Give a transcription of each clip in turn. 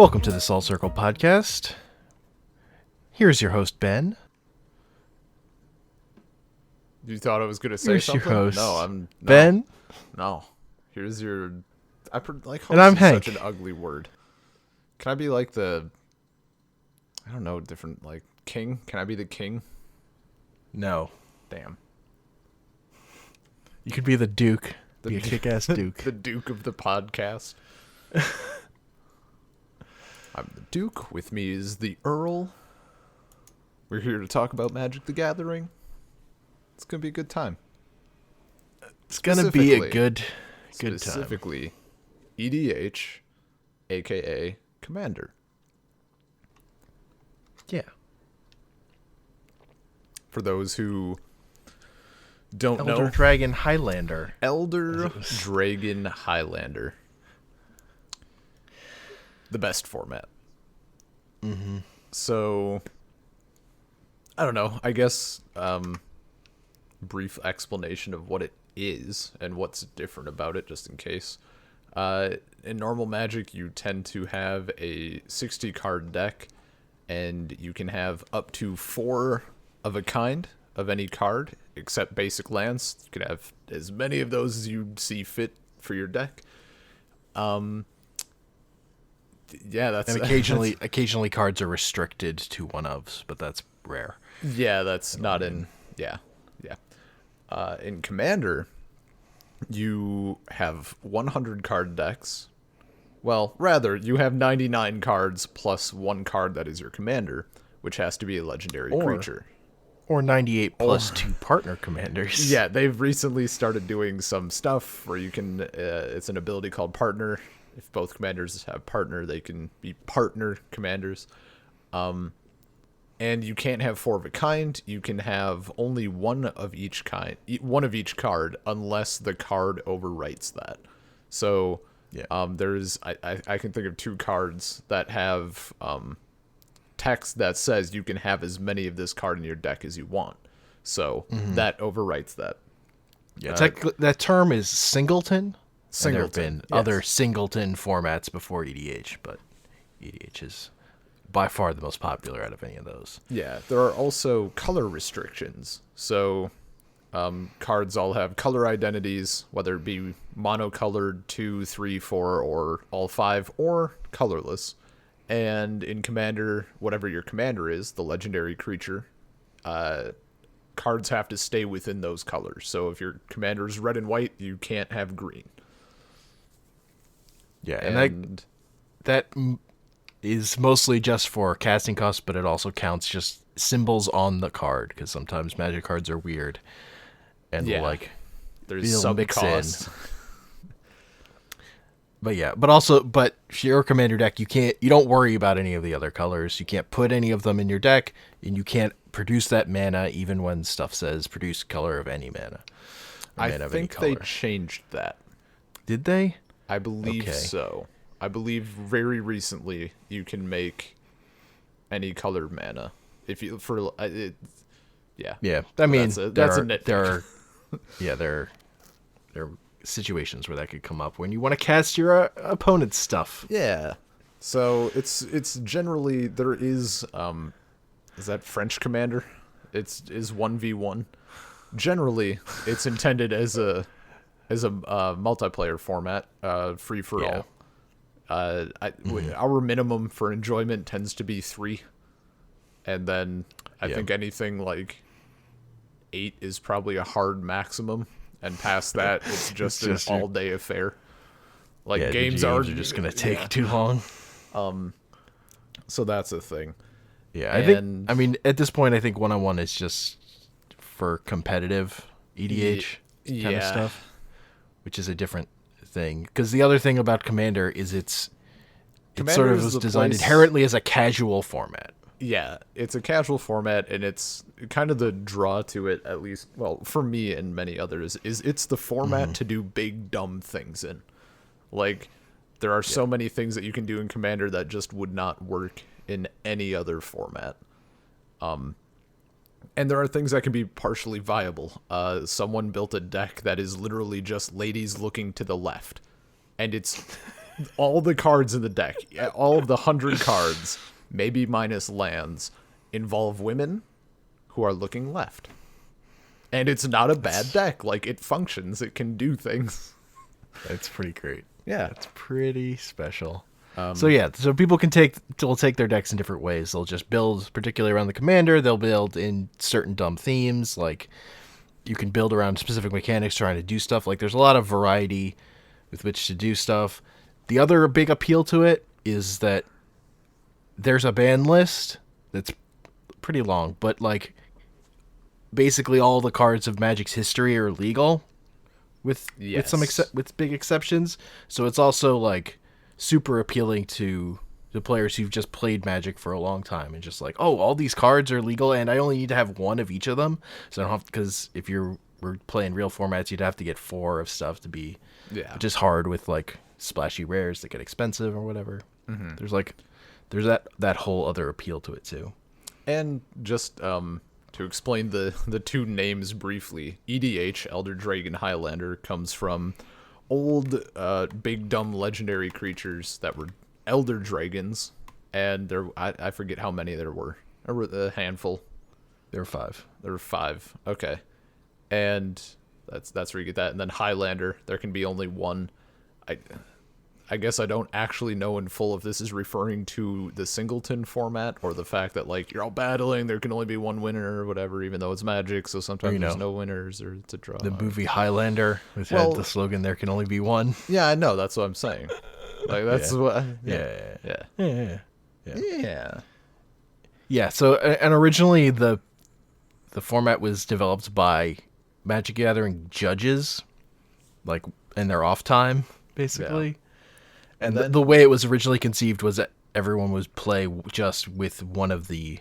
Welcome to the Soul Circle podcast. Here's your host, Ben. You thought I was going to say Here's something? your host, No. Ben. No. Here's your... host And I'm is Hank. such an ugly word. Can I be like the... I don't know, different, like, king? Can I be the king? No. Damn. You could be the Duke. Be a kick-ass Duke. The Duke of the podcast. I'm the Duke. With me is the Earl. We're here to talk about Magic the Gathering. It's going to be a good time. It's gonna be a good time. Specifically, EDH, a.k.a. Commander. Yeah. For those who don't Elder know, Dragon Highlander. Elder Dragon Highlander. The best format. Mm-hmm. So, I don't know. I guess brief explanation of what it is and what's different about it, just in case. In normal Magic, you tend to have a 60-card deck, and you can have up to 4 of a kind of any card, except basic lands. You can have as many of those as you see fit for your deck. Yeah, that's... And occasionally cards are restricted to one-ofs, but that's rare. Yeah, that's not in... Yeah. In Commander, you have 100 card decks. Well, rather, you have 99 cards plus 1 card that is your commander, which has to be a legendary creature. Or 98 plus 2 partner commanders. Yeah, they've recently started doing some stuff where you can... it's an ability called Partner. If both commanders have Partner, they can be partner commanders. And you can't have 4 of a kind. You can have only one of each kind, one of each card, unless the card overwrites that. So, yeah. There's I can think of 2 cards that have text that says you can have as many of this card in your deck as you want. So that overwrites that. Yeah, that term is singleton. And there have been yes. other singleton formats before EDH, but EDH is by far the most popular out of any of those. Yeah, there are also color restrictions. So cards all have color identities, whether it be monocolored 2, 3, 4, or all 5, or colorless. And in Commander, whatever your commander is, the legendary creature, cards have to stay within those colors. So if your commander is red and white, you can't have green. Yeah, and that is mostly just for casting costs, but it also counts just symbols on the card, because sometimes Magic cards are weird, and there's some mix cost. in. But if your commander deck, you don't worry about any of the other colors. You can't put any of them in your deck, and you can't produce that mana even when stuff says produce color of any mana. I think they changed that. Did they? I believe so. I believe very recently you can make any colored mana if you yeah. Yeah, I mean that's a nitpick. there are situations where that could come up when you want to cast your opponent's stuff. Yeah. So it's generally there is that French Commander? Is 1v1. Generally, it's intended as a multiplayer format, free for all. Our minimum for enjoyment tends to be 3, and then I think anything like 8 is probably a hard maximum, and past that it's just an all-day affair. Games are just gonna take too long. So that's a thing. Yeah, I mean at this point I think 1-on-1 is just for competitive EDH kind of stuff, which is a different thing. Because the other thing about Commander is it sort of was designed inherently as a casual format. Yeah, it's a casual format, and it's kind of the draw to it, at least, well, for me and many others, is it's the format to do big, dumb things in. There are so many things that you can do in Commander that just would not work in any other format. And there are things that can be partially viable. Someone built a deck that is literally just ladies looking to the left. And it's all the cards in the deck, all of the 100 cards, maybe minus lands, involve women who are looking left. And it's not a bad deck. Like, it functions. It can do things. That's pretty great. Yeah. It's pretty special. So people will take their decks in different ways. They'll just build particularly around the commander. They'll build in certain dumb themes. Like, you can build around specific mechanics trying to do stuff. Like, there's a lot of variety with which to do stuff. The other big appeal to it is that there's a ban list that's pretty long, but like basically all the cards of Magic's history are legal with big exceptions. So it's also like super appealing to the players who've just played Magic for a long time and just like, oh, all these cards are legal and I only need to have one of each of them. So I don't have, because if we're playing real formats, you'd have to get 4 of stuff to be just hard with like splashy rares that get expensive or whatever. Mm-hmm. There's that whole other appeal to it too. And just to explain the two names briefly, EDH, Elder Dragon Highlander, comes from old big dumb legendary creatures that were elder dragons, and I forget how many there were. There were a handful. There were 5. There were 5. Okay. And that's where you get that. And then Highlander, there can be only one. I guess I don't actually know in full if this is referring to the singleton format or the fact that like you're all battling, there can only be one winner or whatever, even though it's Magic, so sometimes there's no winners or it's a draw. The movie Highlander, which had the slogan "There can only be one." Yeah, I know. That's what I'm saying. Like that's what. Yeah. So and originally the format was developed by Magic Gathering judges, like in their off time, basically. Yeah. And then, the way it was originally conceived was that everyone would play just with one of the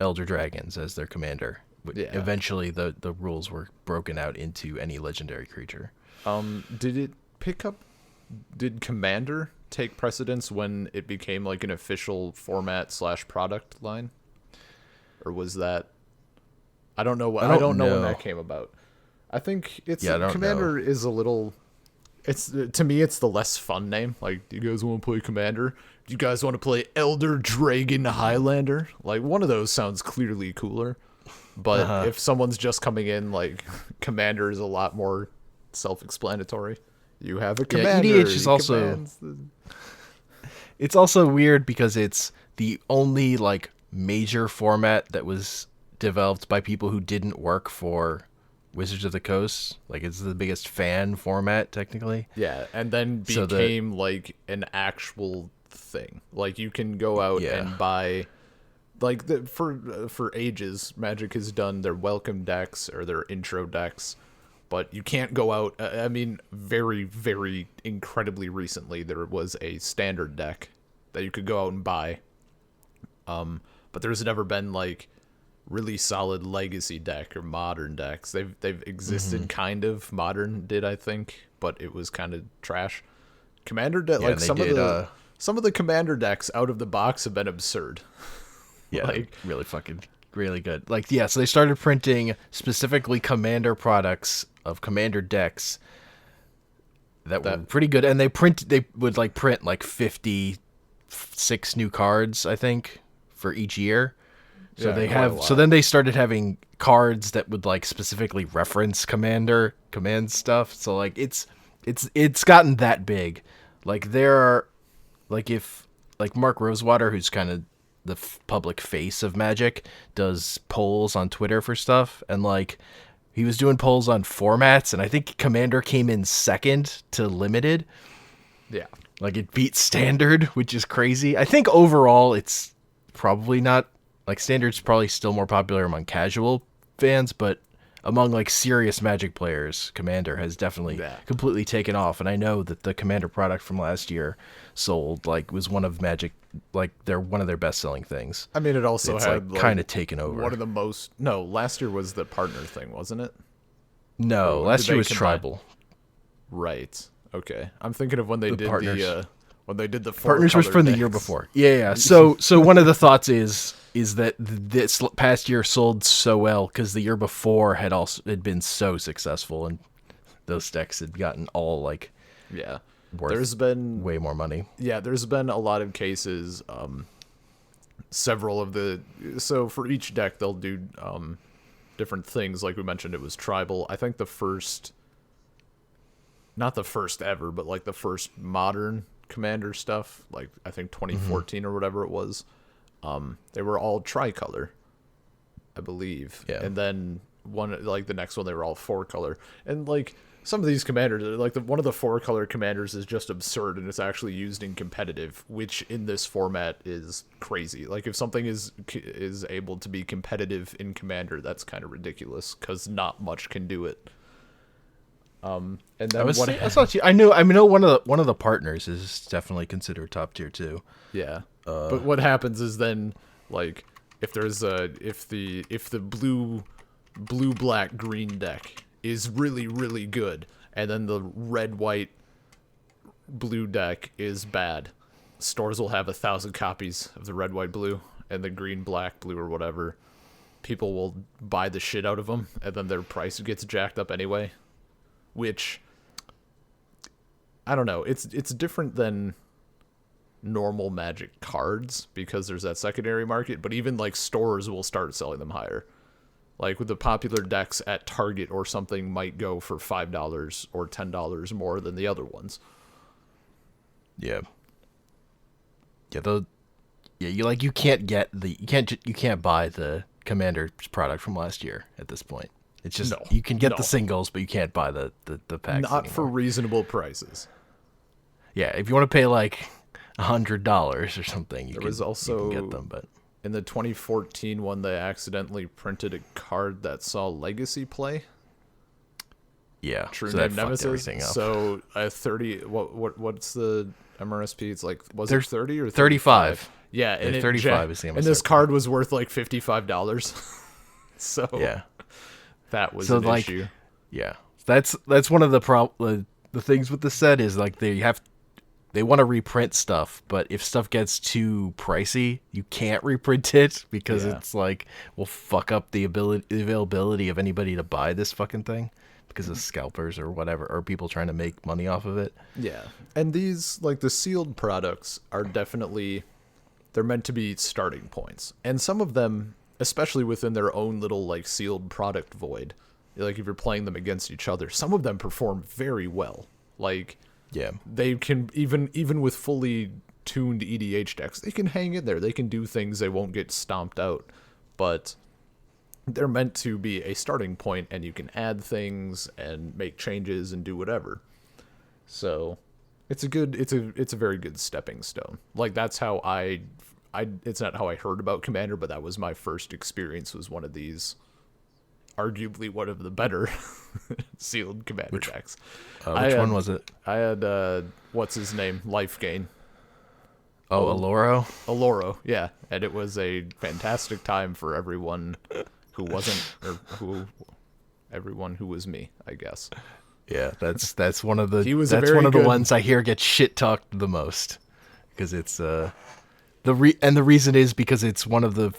Elder Dragons as their commander. Yeah. Eventually, the rules were broken out into any legendary creature. Did Commander take precedence when it became like an official format / product line? Or was that... I don't know. I don't know when that came about. I think Commander is a little... to me, it's the less fun name. Like, do you guys want to play Commander? Do you guys want to play Elder Dragon Highlander? Like, one of those sounds clearly cooler. But if someone's just coming in, like, Commander is a lot more self-explanatory. You have a commander. EDH is also... It's also weird because it's the only, like, major format that was developed by people who didn't work for Wizards of the Coast. Like, it's the biggest fan format technically. Yeah, and then became like an actual thing. Like, you can go out and buy, like, for ages Magic has done their welcome decks or their intro decks, but you can't go out. I mean, very, very incredibly recently there was a standard deck that you could go out and buy. But there's never been like really solid legacy deck or modern decks. They've existed kind of. Modern did, I think, but it was kind of trash. Commander deck, like some of the Commander decks out of the box have been absurd. Yeah, like really good. Like, so they started printing specifically Commander products of Commander decks that were pretty good, and they would like print like 56 new cards, I think, for each year. So then they started having cards that would like specifically reference command stuff. So like it's gotten that big. Like, there are, like, if like Mark Rosewater, who's kind of the public face of Magic, does polls on Twitter for stuff, and like he was doing polls on formats, and I think Commander came in second to Limited. Yeah, like it beat Standard, which is crazy. I think overall it's probably not. Like, Standard's probably still more popular among casual fans, but among, like, serious Magic players, Commander has definitely completely taken off. And I know that the Commander product from last year sold, like, was one of Magic, like, one of their best-selling things. I mean, it also had, like, kind of taken over. One of the most... No, last year was the partner thing, wasn't it? No, last year was Tribal. Right. Okay. I'm thinking of when they did partners. When they did the partners was from the year before. Yeah. So one of the thoughts is that this past year sold so well because the year before had been so successful, and those decks had gotten all like worth there's been way more money. Yeah, there's been a lot of cases. So for each deck they'll do different things. Like we mentioned, it was tribal. I think not the first ever, but like the first modern Commander stuff, like I think 2014 or whatever it was. They were all tricolor, I believe. Yeah. And then the next one, they were all 4-color. And like some of these commanders, like one of the 4-color commanders is just absurd, and it's actually used in competitive, which in this format is crazy. Like if something is able to be competitive in Commander, that's kind of ridiculous because not much can do it. And then I know one of the partners is definitely considered top tier too. Yeah. But what happens is then, like, if the blue black green deck is really, really good, and then the red white blue deck is bad, stores will have 1,000 copies of the red white blue and the green black blue or whatever. People will buy the shit out of them, and then their price gets jacked up anyway. Which, I don't know, it's different than normal Magic cards because there's that secondary market, but even like stores will start selling them higher. Like with the popular decks at Target or something might go for $5 or $10 more than the other ones. Yeah. You can't buy the Commander's product from last year at this point. It's just you can get the singles, but you can't buy the packs. Not for reasonable prices. Yeah, if you want to pay like $100 or something, you can get them. But in the 2014 one, they accidentally printed a card that saw Legacy play. Yeah, True Name Nemesis. So a 30. What's the MRSP? It's like it 30 or 35? Yeah, and 35 is the MSRP. And this card was worth like $55. So yeah. That was an issue. Yeah, that's one of the things with the set is like they want to reprint stuff, but if stuff gets too pricey, you can't reprint it because it's like will fuck up the availability of anybody to buy this fucking thing because of scalpers or whatever, or people trying to make money off of it. Yeah, and these like the sealed products are definitely they're meant to be starting points, and some of them, especially within their own little like sealed product void, like if you're playing them against each other, some of them perform very well. Like they can even with fully tuned EDH decks, they can hang in there. They can do things. They won't get stomped out, but they're meant to be a starting point, and you can add things and make changes and do whatever. So it's a very good stepping stone. Like that's how it's not how I heard about Commander, but that was my first experience, was one of these, arguably one of the better sealed Commander decks. Which one was it? I had, what's his name? Life Gain. Oh, Aloro, yeah. And it was a fantastic time for everyone who wasn't, everyone who was me, I guess. Yeah, that's one of the, the ones I hear get shit talked the most. Because it's, the reason is because it's one of the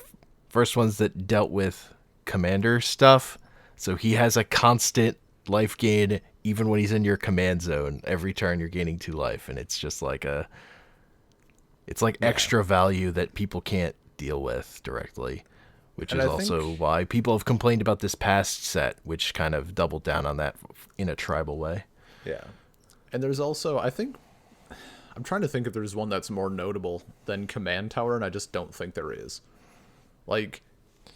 first ones that dealt with Commander stuff, so he has a constant life gain even when he's in your command zone. Every turn you're gaining 2 life, and it's just like extra value that people can't deal with directly, which is also why people have complained about this past set, which kind of doubled down on that in a tribal way. Yeah, and there's also, I think, I'm trying to think if there's one that's more notable than Command Tower, and I just don't think there is. Like,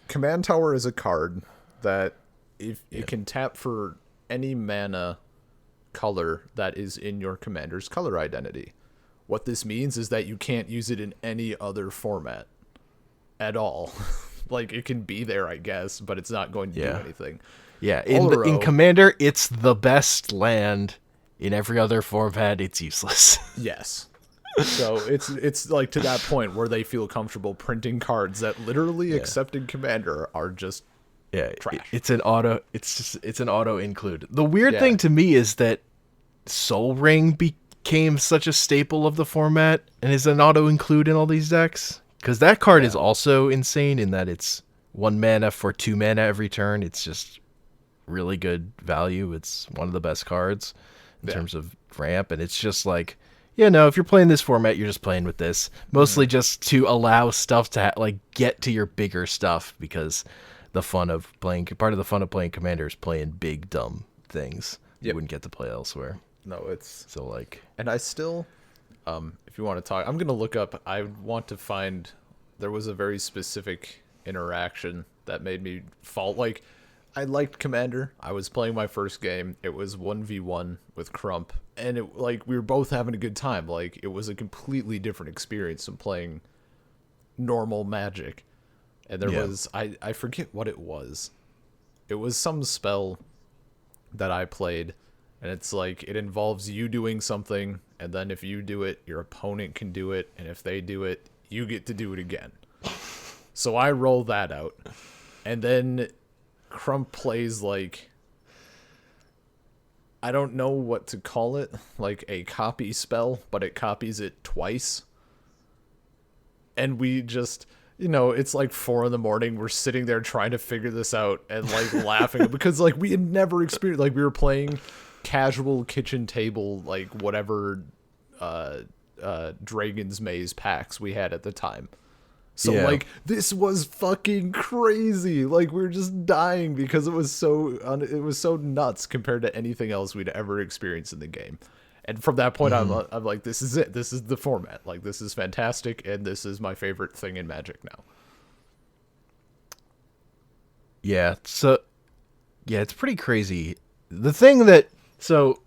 Command Tower is a card that if it can tap for any mana color that is in your commander's color identity. What this means is that you can't use it in any other format at all. Like, it can be there, I guess, but it's not going to do anything. Yeah, in Commander, it's the best land. In every other format, it's useless. Yes. So it's like to that point where they feel comfortable printing cards that literally, except in Commander, are just trash. It's an auto include. The weird thing to me is that Soul Ring became such a staple of the format and is an auto include in all these decks, because that card is also insane in that it's 1 mana for 2 mana every turn. It's just really good value. It's one of the best cards. in terms of ramp, and it's just like, yeah, no, if you're playing this format, you're just playing with this, mostly just to allow stuff to like get to your bigger stuff, because part of the fun of playing Commander is playing big dumb things you wouldn't get to play elsewhere. No, it's so like, and I still, if you want to talk, I'm gonna look up. I want to find. There was a very specific interaction that made me fall. Like, I liked Commander. I was playing my first game. It was 1v1 with Crump, and it like we were both having a good time. Like, it was a completely different experience than playing normal Magic. And there was I forget what it was. It was some spell that I played, and it's like it involves you doing something, and then if you do it, your opponent can do it, and if they do it, you get to do it again. So I roll that out, and then Crump plays like, I don't know what to call it, like a copy spell, but it copies it twice. And we just, it's like 4 a.m. We're sitting there trying to figure this out and like laughing because like we had never experienced, like we were playing casual kitchen table, like whatever Dragon's Maze packs we had at the time. So like this was fucking crazy. Like we were just dying because it was so nuts compared to anything else we'd ever experienced in the game. And from that point, I'm like, this is it. This is the format. Like, this is fantastic, and this is my favorite thing in Magic now. Yeah, so, yeah, it's pretty crazy. The thing that, so,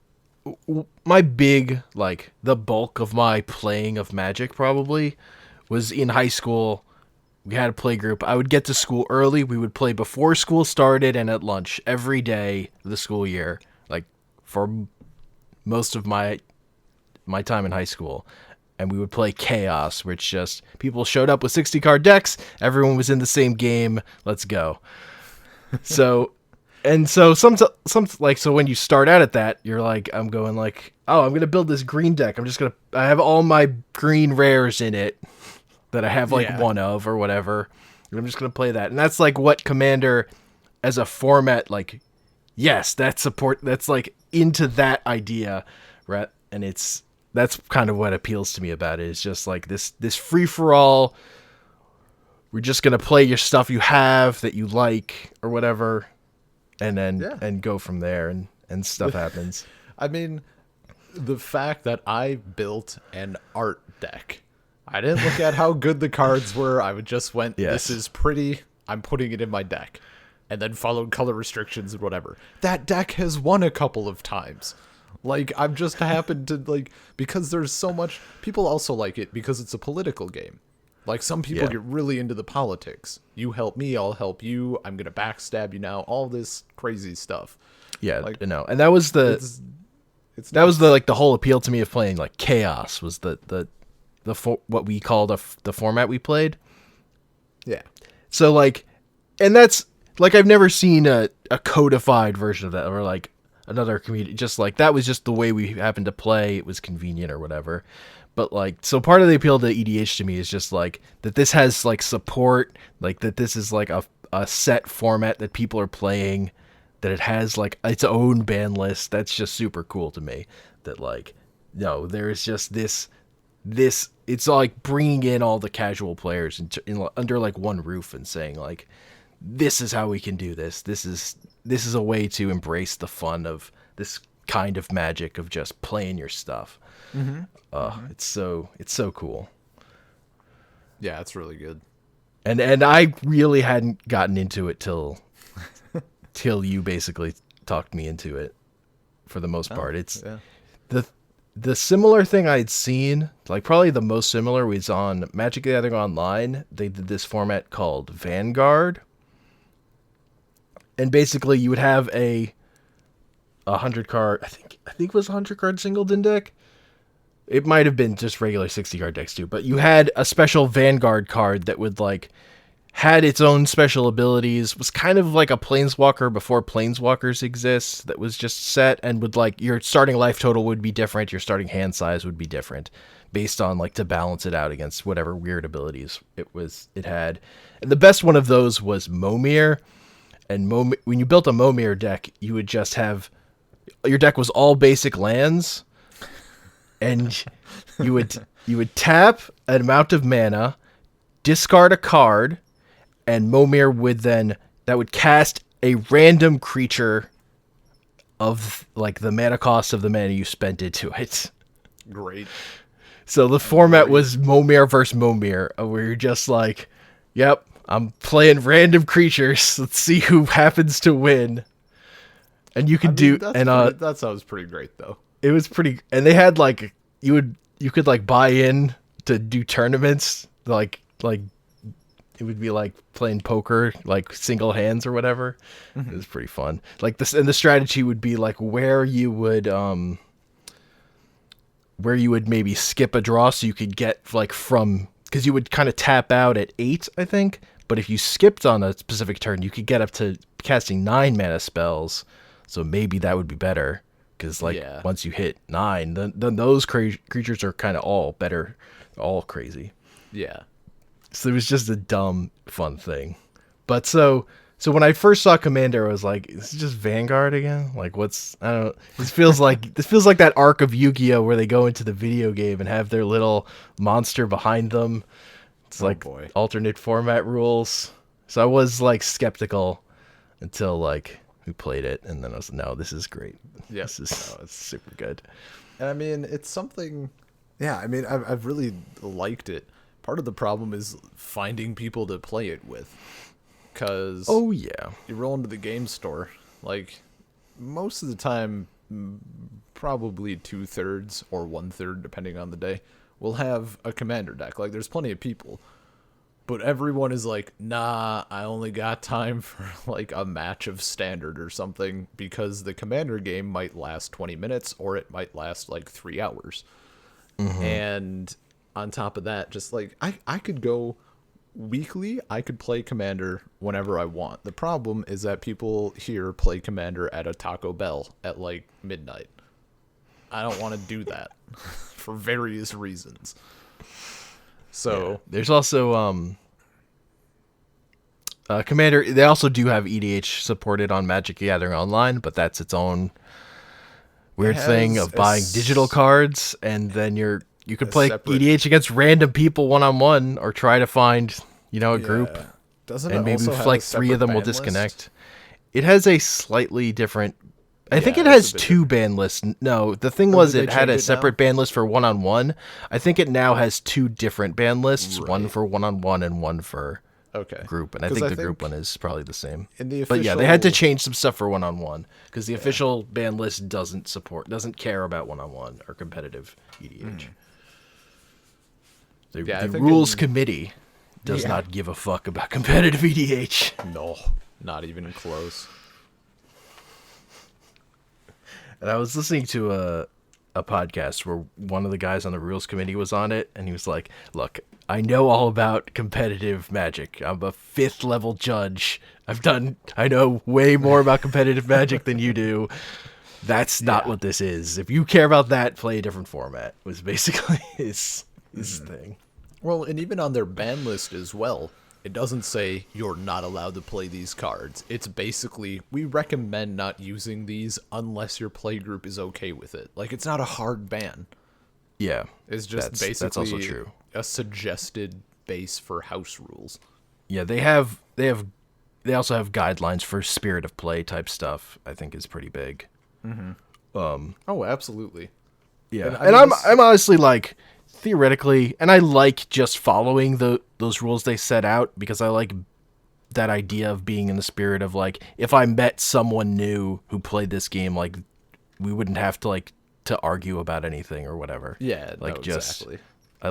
my big, like, the bulk of my playing of Magic probably was in high school. We had a play group. I would get to school early. We would play before school started and at lunch every day of the school year, like, for most of my time in high school. And we would play Chaos, which just people showed up with 60 card decks, everyone was in the same game, let's go. So so when you start out at that, you're like, I'm going like, oh, I'm gonna build this green deck, I have all my green rares in it that I have like one of or whatever, and I'm just gonna play that. And that's like what Commander as a format, like, yes, that's like into that idea, right? And that's kind of what appeals to me about it. It's just like this free for all. We're just gonna play your stuff you have that you like or whatever, and then and go from there, and stuff happens. I mean, the fact that I built an art deck, I didn't look at how good the cards were. I just went, this is pretty, I'm putting it in my deck. And then followed color restrictions and whatever. That deck has won a couple of times. Like, I've just happened to, like, because there's so much, people also like it because it's a political game. Like, some people get really into the politics. You help me, I'll help you, I'm gonna backstab you now, all this crazy stuff. Yeah, like, and that was the like the whole appeal to me of playing like Chaos was what we called the format we played. Yeah. So like, and that's like, I've never seen a codified version of that, or like another community, just like that was just the way we happened to play. It was convenient or whatever. But like, so part of the appeal to EDH to me is just like that this has like support, like that this is like a set format that people are playing, that it has like its own ban list. That's just super cool to me. That like, no, there's just this, it's like bringing in all the casual players under like one roof and saying like, this is how we can do this. This is a way to embrace the fun of this kind of Magic of just playing your stuff. It's so cool. Yeah, it's really good. And I really hadn't gotten into it till you basically talked me into it for the most part. It's the similar thing I'd seen, like probably the most similar was on Magic the Gathering Online. They did this format called Vanguard. And basically you would have a 100 card, I think it was a 100 card singleton deck. It might have been just regular 60 card decks too, but you had a special Vanguard card that would like had its own special abilities, was kind of like a Planeswalker before Planeswalkers exist, that was just set, and would like your starting life total would be different, your starting hand size would be different based on like to balance it out against whatever weird abilities it had. And the best one of those was Momir. And when you built a Momir deck, you would just have your deck was all basic lands, and you would tap an amount of mana, discard a card, and Momir would then that would cast a random creature of like the mana cost of the mana you spent into it. Great. So the format was Momir versus Momir, where you're just like, yep, I'm playing random creatures. Let's see who happens to win. And you could that sounds pretty great though. It was pretty, and they had like you could like buy in to do tournaments, like it would be like playing poker, like single hands or whatever. It was pretty fun. Like this, and the strategy would be like where you would maybe skip a draw so you could get like because you would kind of tap out at 8, I think. But if you skipped on a specific turn, you could get up to casting 9 mana spells. So maybe that would be better. Because once you hit 9, then those creatures are kind of all better, all crazy. Yeah. So it was just a dumb, fun thing. But so when I first saw Commander, I was like, "Is it just Vanguard again? Like, what's I don't know. This feels like that arc of Yu-Gi-Oh where they go into the video game and have their little monster behind them. It's alternate format rules. So I was like skeptical until like we played it, and then I was no, this is great. Yeah, it's super good. And I mean, it's something. Yeah, I mean, I've really liked it. Part of the problem is finding people to play it with. Because you roll into the game store, like most of the time, probably 2/3 or 1/3, depending on the day, will have a commander deck. Like there's plenty of people, but everyone is like, nah, I only got time for like a match of standard or something, because the commander game might last 20 minutes or it might last like 3 hours. And on top of that, just like I could go weekly, I could play Commander whenever I want. The problem is that people here play Commander at a Taco Bell at like midnight. I don't want to do that for various reasons. So there's also Commander. They also do have EDH supported on Magic the Gathering Online, but that's its own weird thing of buying digital cards, and then you could play EDH against random people one-on-one, or try to find, a group. Doesn't and it maybe also have like a 3 of them will ban disconnect. list? It has a slightly different. I think it has 2 ban lists. No, the thing was it had a separate ban list for one-on-one. I think it now has 2 different ban lists, one for one-on-one and one for group. And I think the group one is probably the same. But yeah, they had to change some stuff for one-on-one because the official ban list doesn't care about one-on-one or competitive EDH. The rules committee does not give a fuck about competitive EDH. No, not even close. And I was listening to a podcast where one of the guys on the rules committee was on it, and he was like, look, I know all about competitive Magic. I'm a 5th level judge. I know way more about competitive Magic than you do. That's not what this is. If you care about that, play a different format, was basically his thing. Well, and even on their ban list as well, it doesn't say you're not allowed to play these cards. It's basically, we recommend not using these unless your play group is okay with it. Like, it's not a hard ban. Yeah. It's just basically that's also true. A suggested base for house rules. Yeah, they also have guidelines for spirit of play type stuff. I think is pretty big. Oh, absolutely. Yeah, and I'm honestly like, theoretically, and I like just following those rules they set out, because I like that idea of being in the spirit of like, if I met someone new who played this game, like we wouldn't have to like to argue about anything or whatever. Yeah, like no, just exactly. I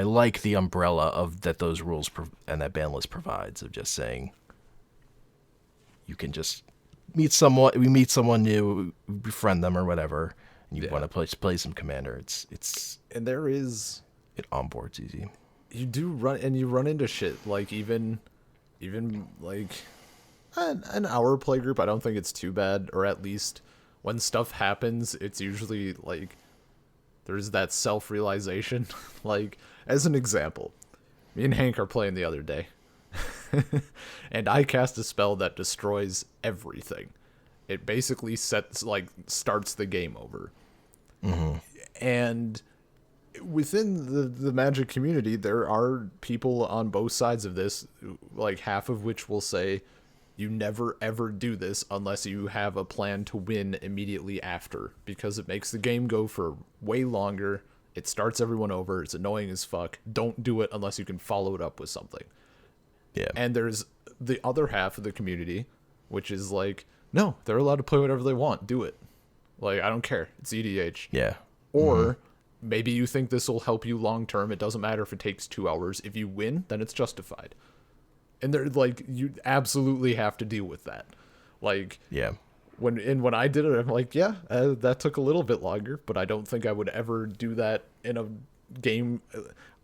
like the umbrella of that those rules and that ban list provides, of just saying you can just meet someone new, befriend them or whatever. You want to play some Commander. It's and there is it onboards easy. You do run into shit like even like an hour play group. I don't think it's too bad, or at least when stuff happens, it's usually like there's that self-realization. Like as an example, me and Hank are playing the other day, and I cast a spell that destroys everything. It basically starts the game over. And within the Magic community, there are people on both sides of this, like half of which will say, you never ever do this unless you have a plan to win immediately after, because it makes the game go for way longer. It starts everyone over. It's annoying as fuck. Don't do it unless you can follow it up with something. Yeah. And there's the other half of the community, which is like, no, they're allowed to play whatever they want. Do it. Like, I don't care. It's EDH. Yeah. Or maybe you think this will help you long term. It doesn't matter if it takes 2 hours. If you win, then it's justified. And they're like, you absolutely have to deal with that. Like, yeah. When I did it, I'm like, yeah, that took a little bit longer, but I don't think I would ever do that in a game.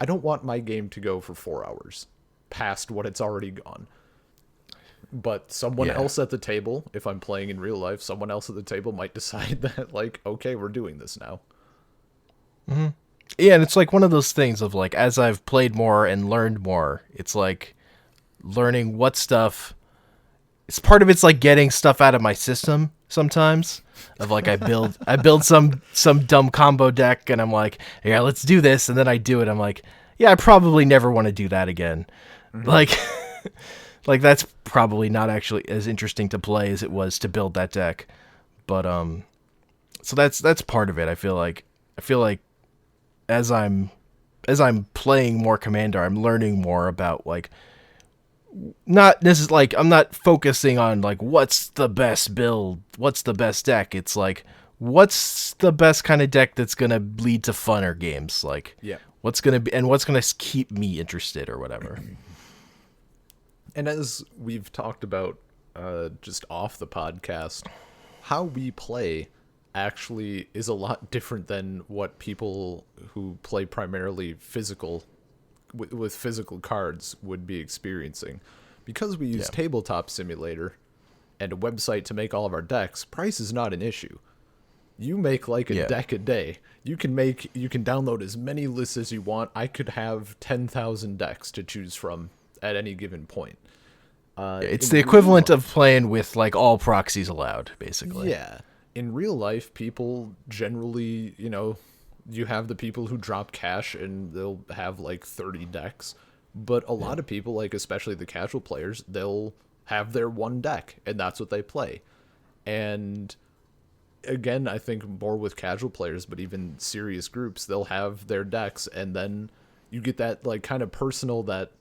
I don't want my game to go for 4 hours past what it's already gone. But someone else at the table, if I'm playing in real life, someone else at the table might decide that, like, okay, we're doing this now. Mm-hmm. Yeah, and it's like one of those things of like, as I've played more and learned more, it's like learning what stuff. It's part of it's like getting stuff out of my system sometimes. Of like I build some dumb combo deck and I'm like, yeah, let's do this, and then I do it. I'm like, yeah, I probably never want to do that again. Like like that's probably not actually as interesting to play as it was to build that deck. But so that's part of it. I feel like as I'm playing more Commander, I'm learning more about like, not this is like, I'm not focusing on like what's the best build, what's the best deck. It's like, what's the best kind of deck that's gonna lead to funner games. Like, what's gonna keep me interested or whatever. And as we've talked about just off the podcast, how we play actually is a lot different than what people who play primarily physical with physical cards would be experiencing. Because we use Tabletop Simulator and a website to make all of our decks, price is not an issue. You make like a deck a day. You can download as many lists as you want. I could have 10,000 decks to choose from at any given point. It's the equivalent of playing with like all proxies allowed, basically. Yeah. In real life, people generally, you have the people who drop cash and they'll have like 30 decks. But a lot of people, like especially the casual players, they'll have their one deck and that's what they play. And again, I think more with casual players, but even serious groups, they'll have their decks and then you get that like kind of personal, that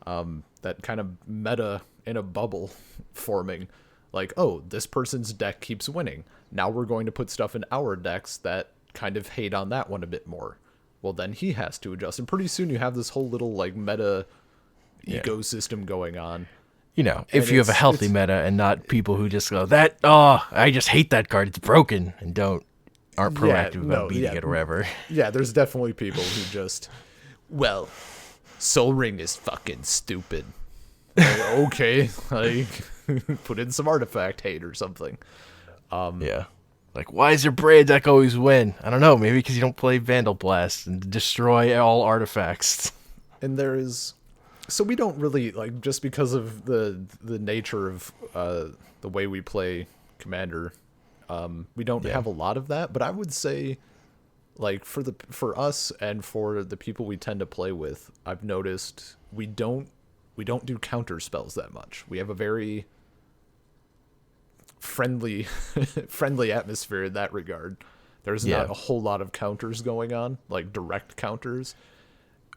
kind of meta in a bubble forming. Like, oh, this person's deck keeps winning. Now we're going to put stuff in our decks that kind of hate on that one a bit more. Well, then he has to adjust. And pretty soon you have this whole little like meta ecosystem going on. If you have a healthy meta and not people who just go, I just hate that card, it's broken, and aren't proactive about beating it or whatever. Yeah, there's definitely people who just, well, Soul Ring is fucking stupid. Like, okay, like put in some artifact hate or something. Like, why does your Brea deck always win? I don't know, maybe because you don't play Vandal Blast and destroy all artifacts. And so we don't really, like, just because of the nature of the way we play Commander, we don't have a lot of that. But I would say, like, for us and for the people we tend to play with, I've noticed we don't do counter spells that much. We have a very friendly atmosphere in that regard. There's not a whole lot of counters going on, like direct counters.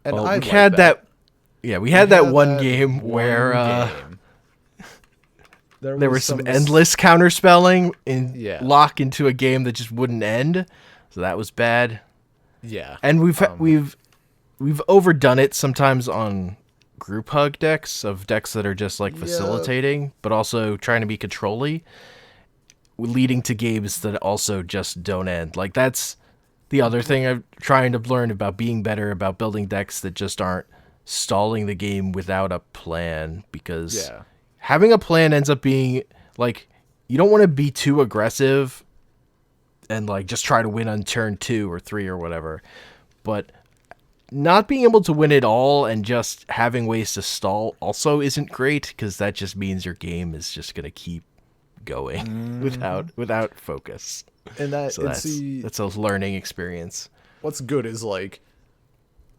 And we had that. We had that one game where there was some endless counter spelling lock into a game that just wouldn't end. So that was bad. Yeah. And we've overdone it sometimes on group hug decks, of decks that are just like facilitating, but also trying to be control-y, leading to games that also just don't end. Like, that's the other thing I'm trying to learn about being better about building decks that just aren't stalling the game without a plan, because having a plan ends up being like, you don't want to be too aggressive and like just try to win on turn 2 or 3 or whatever, but not being able to win it all and just having ways to stall also isn't great, because that just means your game is just going to keep going without focus. And that So that's a learning experience. what's good is like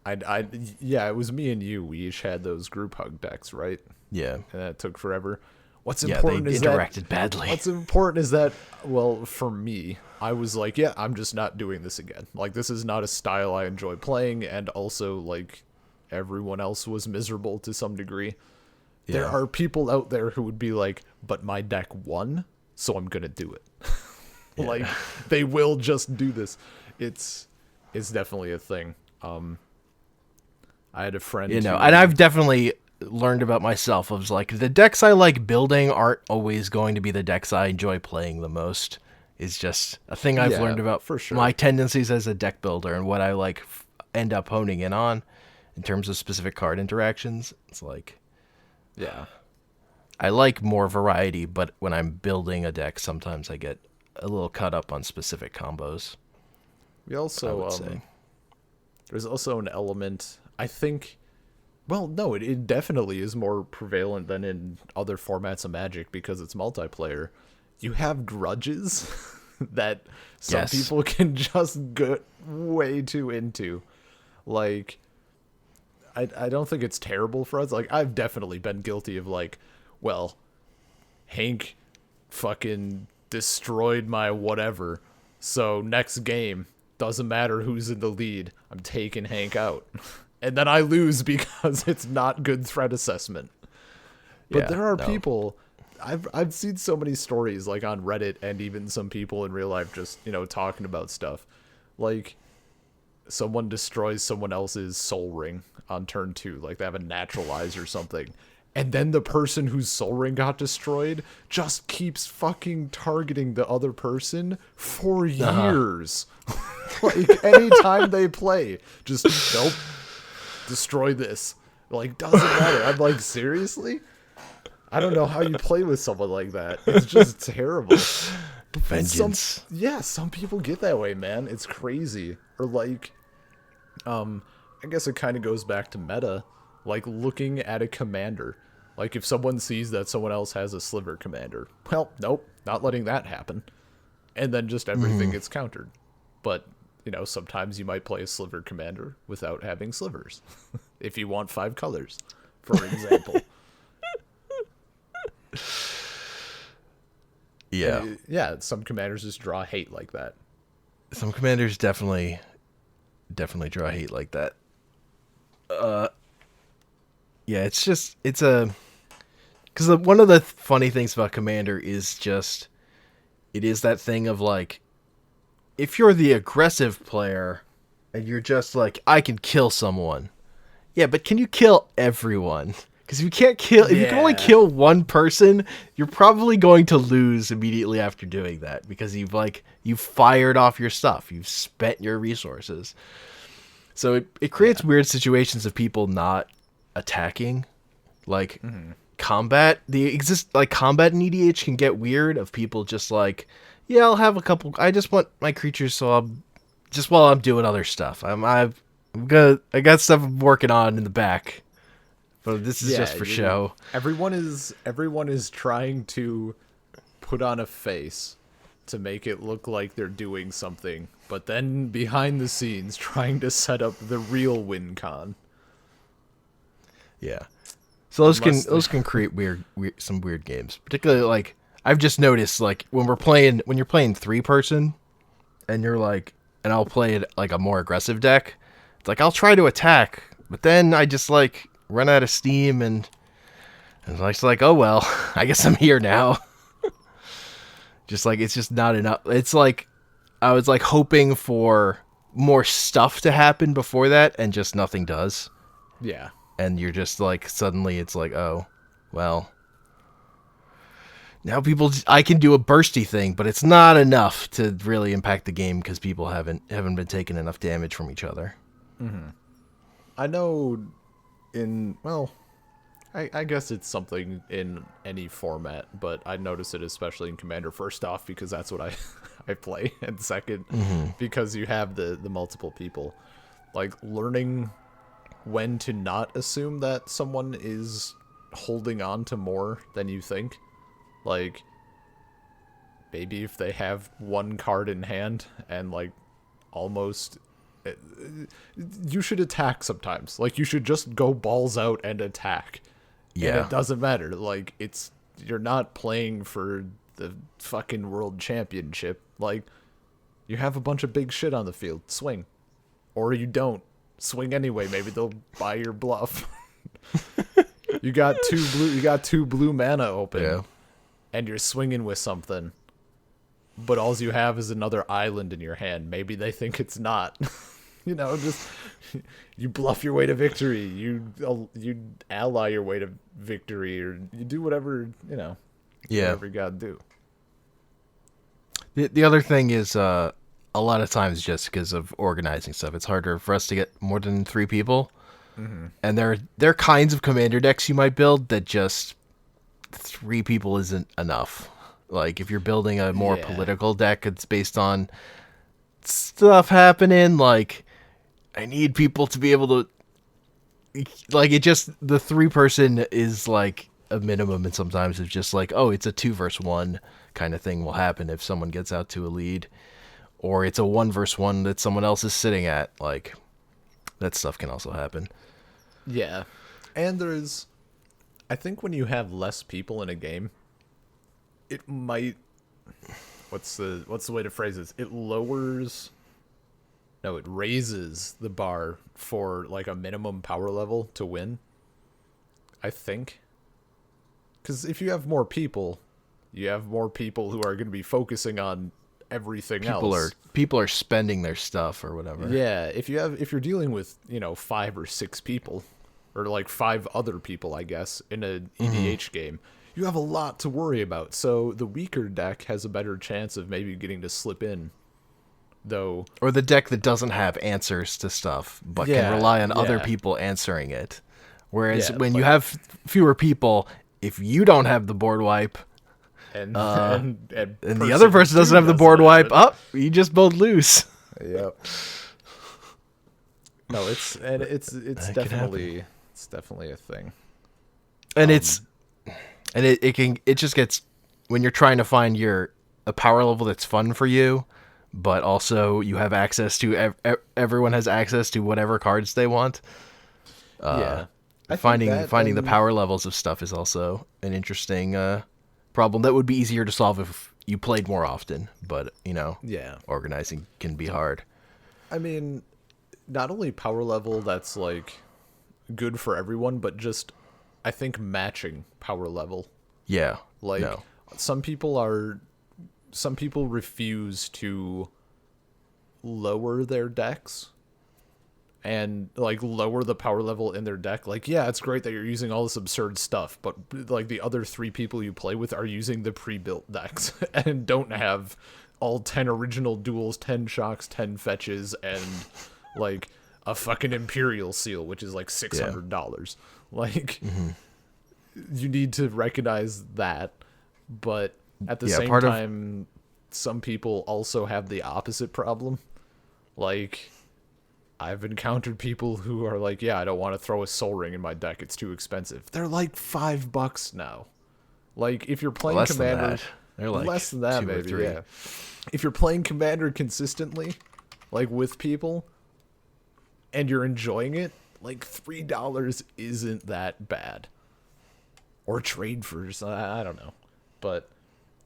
it was me and you. We each had those group hug decks, right? Yeah. And that took forever. What's Yeah, important they is interacted badly. What's important is that, well, for me, I was like, yeah, I'm just not doing this again. Like, this is not a style I enjoy playing, and also, like, everyone else was miserable to some degree. Yeah. There are people out there who would be like, but my deck won, so I'm gonna do it. Yeah. Like, they will just do this. It's definitely a thing. I had a friend, and I've definitely learned about myself. I was like, the decks I like building aren't always going to be the decks I enjoy playing the most. It's just a thing I've learned about for sure. My tendencies as a deck builder and what I like end up honing in on in terms of specific card interactions. It's like, yeah, I like more variety, but when I'm building a deck, sometimes I get a little caught up on specific combos. We also there's also an element, I think. Well, no, it definitely is more prevalent than in other formats of Magic because it's multiplayer. You have grudges that some people can just get way too into. Like, I don't think it's terrible for us. Like, I've definitely been guilty of, like, well, Hank fucking destroyed my whatever, so next game, doesn't matter who's in the lead, I'm taking Hank out. And then I lose because it's not good threat assessment. But there are people, I've seen so many stories like on Reddit and even some people in real life just, talking about stuff. Like someone destroys someone else's soul ring on turn 2, like they have a naturalize or something. And then the person whose soul ring got destroyed just keeps fucking targeting the other person for years. Like anytime they play, just nope. Destroy this. Like, doesn't matter. I'm like, seriously? I don't know how you play with someone like that. It's just terrible. Vengeance. Some people get that way, man. It's crazy. Or like, I guess it kind of goes back to meta. Like looking at a commander. Like if someone sees that someone else has a sliver commander. Well, nope, not letting that happen. And then just everything gets countered. But sometimes you might play a sliver commander without having slivers. If you want 5 colors, for example. Yeah. Some commanders just draw hate like that. Some commanders definitely draw hate like that. Yeah, because one of the funny things about Commander is just, it is that thing of like, if you're the aggressive player and you're just like, I can kill someone. Yeah, but can you kill everyone? Because if you can't kill, if you can only kill one person, you're probably going to lose immediately after doing that because you've fired off your stuff, you've spent your resources. So it creates weird situations of people not attacking, like combat. Combat in EDH can get weird of people just like, yeah, I'll have a couple. I just want my creatures, so I'll just while I'm doing other stuff. I got stuff I'm working on in the back, but this is just for show. Everyone is trying to put on a face to make it look like they're doing something, but then behind the scenes trying to set up the real win con. Yeah, so those can create some weird games, particularly like. I've just noticed, like, when you're playing 3-person, and you're like, and I'll play it like a more aggressive deck, it's like, I'll try to attack, but then I just, like, run out of steam, and it's like, oh, well, I guess I'm here now. Just, like, it's just not enough. It's like, I was, like, hoping for more stuff to happen before that, and just nothing does. Yeah. And you're just, like, suddenly it's like, oh, well... Now I can do a bursty thing, but it's not enough to really impact the game because people haven't been taking enough damage from each other. Mm-hmm. I know I guess it's something in any format, but I notice it especially in Commander, first off, because that's what I play, and second, because you have the multiple people. Like, learning when to not assume that someone is holding on to more than you think. Like, maybe if they have one card in hand and like almost you should attack sometimes. Like you should just go balls out and attack. Yeah. And it doesn't matter. Like you're not playing for the fucking world championship. Like you have a bunch of big shit on the field. Swing. Or you don't. Swing anyway. Maybe they'll buy your bluff. You got two blue mana open. Yeah. And you're swinging with something. But all you have is another island in your hand. Maybe they think it's not. Just you bluff your way to victory. You ally your way to victory, or you do whatever, Yeah. whatever you gotta do. The other thing is, a lot of times just because of organizing stuff, it's harder for us to get more than 3 people. Mm-hmm. And there are kinds of commander decks you might build that just 3 people isn't enough. Like if you're building a more political deck, it's based on stuff happening. Like I need people to be able to, like, it just, the 3-person is like a minimum, and sometimes it's just like, oh, it's a 2 versus 1 kind of thing will happen if someone gets out to a lead, or it's a 1 versus 1 that someone else is sitting at. Like that stuff can also happen. Yeah. And I think when you have less people in a game, it might, what's the way to phrase this? It raises the bar for like a minimum power level to win, I think. Because if you have more people, you have more people who are going to be focusing on everything else. People are spending their stuff or whatever. Yeah, if you're dealing with 5 or 6 people, or like 5 other people, I guess, in an EDH game, you have a lot to worry about. So the weaker deck has a better chance of maybe getting to slip in, though. Or the deck that doesn't have answers to stuff, but can rely on other people answering it. Whereas when you have fewer people, if you don't have the board wipe, and the other person doesn't have the board wipe, you just both lose. Yep. No, it's definitely a thing. And it just gets, when you're trying to find a power level that's fun for you, but also you have access to everyone has access to whatever cards they want. Finding the power levels of stuff is also an interesting problem that would be easier to solve if you played more often, but organizing can be hard. I mean, not only power level that's like good for everyone, but just I think matching power level. Yeah. Like some people refuse to lower their decks and like lower the power level in their deck. Like, yeah, it's great that you're using all this absurd stuff, but like the other 3 people you play with are using the pre-built decks and don't have all 10 original duels, 10 shocks, 10 fetches, and like a fucking Imperial Seal, which is like $600. Like, you need to recognize that, but at the same time, some people also have the opposite problem. Like, I've encountered people who are like, yeah, I don't want to throw a Soul Ring in my deck, it's too expensive. They're like $5 now. Like, if you're playing Commander, they're like less than that, maybe, yeah. If you're playing Commander consistently, like with people, and you're enjoying it, like $3 isn't that bad. Or trade for, I don't know, but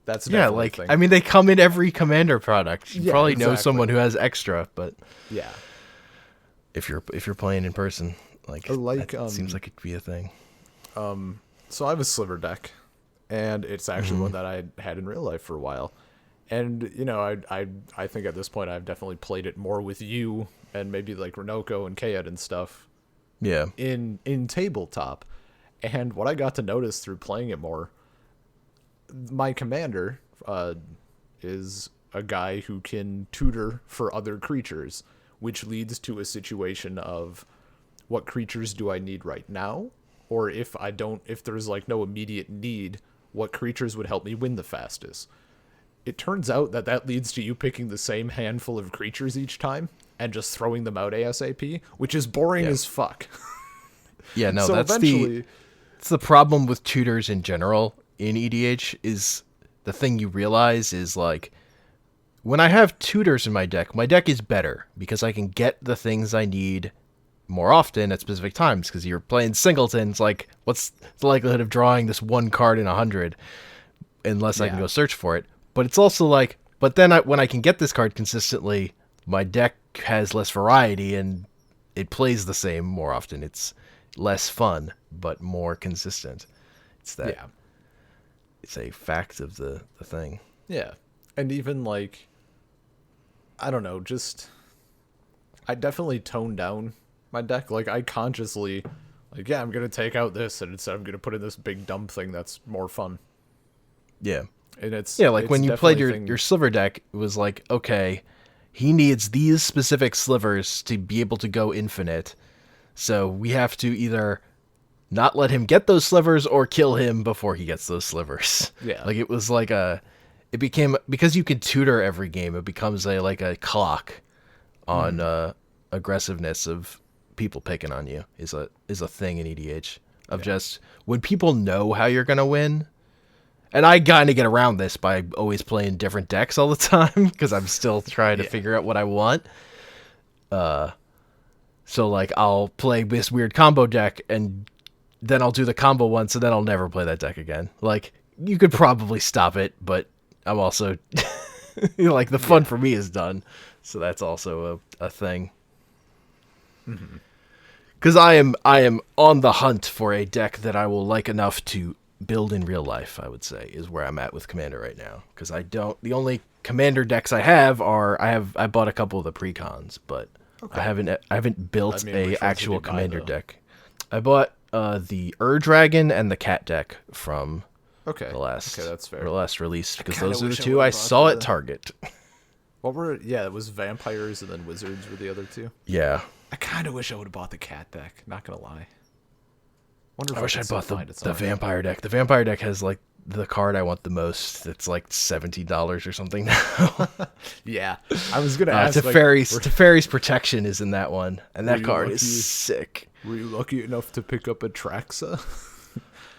that's definitely a thing. I mean, they come in every Commander product. You probably know someone who has extra, but yeah, if you're playing in person, it seems like it could be a thing. So I have a Sliver deck, and it's actually one that I had in real life for a while. And I think at this point I've definitely played it more with you and maybe like Renoko and Kayed and stuff. Yeah. In tabletop. And what I got to notice through playing it more, my commander is a guy who can tutor for other creatures, which leads to a situation of what creatures do I need right now? Or if there's like no immediate need, what creatures would help me win the fastest? It turns out that leads to you picking the same handful of creatures each time and just throwing them out ASAP, which is boring as fuck. Yeah, no, so it's the problem with tutors in general in EDH is the thing you realize is like, when I have tutors in my deck is better because I can get the things I need more often at specific times. Because you're playing singletons, like, what's the likelihood of drawing this one card in 100 unless I can go search for it? But it's also like, but then when I can get this card consistently, my deck has less variety and it plays the same more often. It's less fun, but more consistent. It's that. Yeah. It's a fact of the thing. Yeah. And even like, I don't know, just, I definitely toned down my deck. Like, I consciously, like, yeah, I'm going to take out this, and instead I'm going to put in this big dumb thing that's more fun. Yeah. And it's, yeah, like when you played your sliver deck, it was like, okay, he needs these specific slivers to be able to go infinite. So we have to either not let him get those slivers or kill him before he gets those slivers. Yeah. Like, it was like it became, because you can tutor every game, it becomes a clock on aggressiveness of people picking on you is a thing in EDH of just when people know how you're going to win. And I kind of get around this by always playing different decks all the time because I'm still trying to figure out what I want. So like I'll play this weird combo deck and then I'll do the combo once and then I'll never play that deck again. Like, you could probably stop it, but I'm also like, the fun for me is done. So that's also a thing. Because I am on the hunt for a deck that I will like enough to build in real life, I would say, is where I'm at with Commander right now. Because the only Commander decks I have are, I bought a couple of the precons, but I haven't built a actual Commander deck. I bought the Dragon and the Cat deck from the last that's fair. The last release, because those are the two I saw at Target. It was vampires and then wizards were the other two. Yeah. I kind of wish I would have bought the cat deck, not gonna lie. I wish I bought the vampire deck. The vampire deck has like the card I want the most. It's like $70 or something now. Yeah, I was gonna ask. Teferi's Protection is in that one, and that card is sick. Were you lucky enough to pick up a Traxa?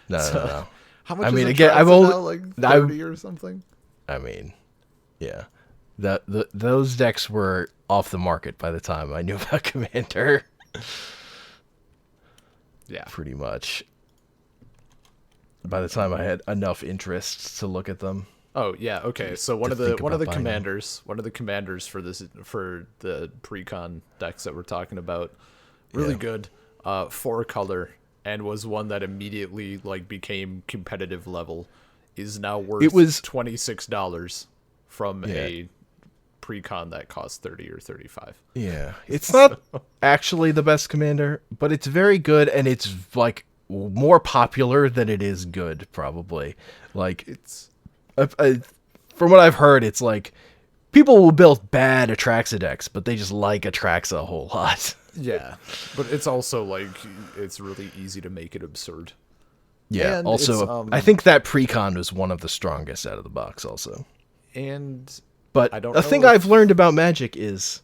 No. How much? I'm only now, like 30 or something. I mean, yeah, those decks were off the market by the time I knew about Commander. Yeah, pretty much. By the time I had enough interest to look at them. Oh yeah, okay. So one of the commanders for the precon decks that we're talking about, really good, 4-color, and was one that immediately like became competitive level, is now worth $26 from a precon that cost 30 or 35. Yeah, it's not actually the best commander, but it's very good, and it's like more popular than it is good, probably. Like, it's from what I've heard, it's like people will build bad Atraxa decks, but they just like Atraxa a whole lot. Yeah, but it's also like it's really easy to make it absurd. Yeah, and also I think that precon was one of the strongest out of the box also. But a thing I've learned about Magic is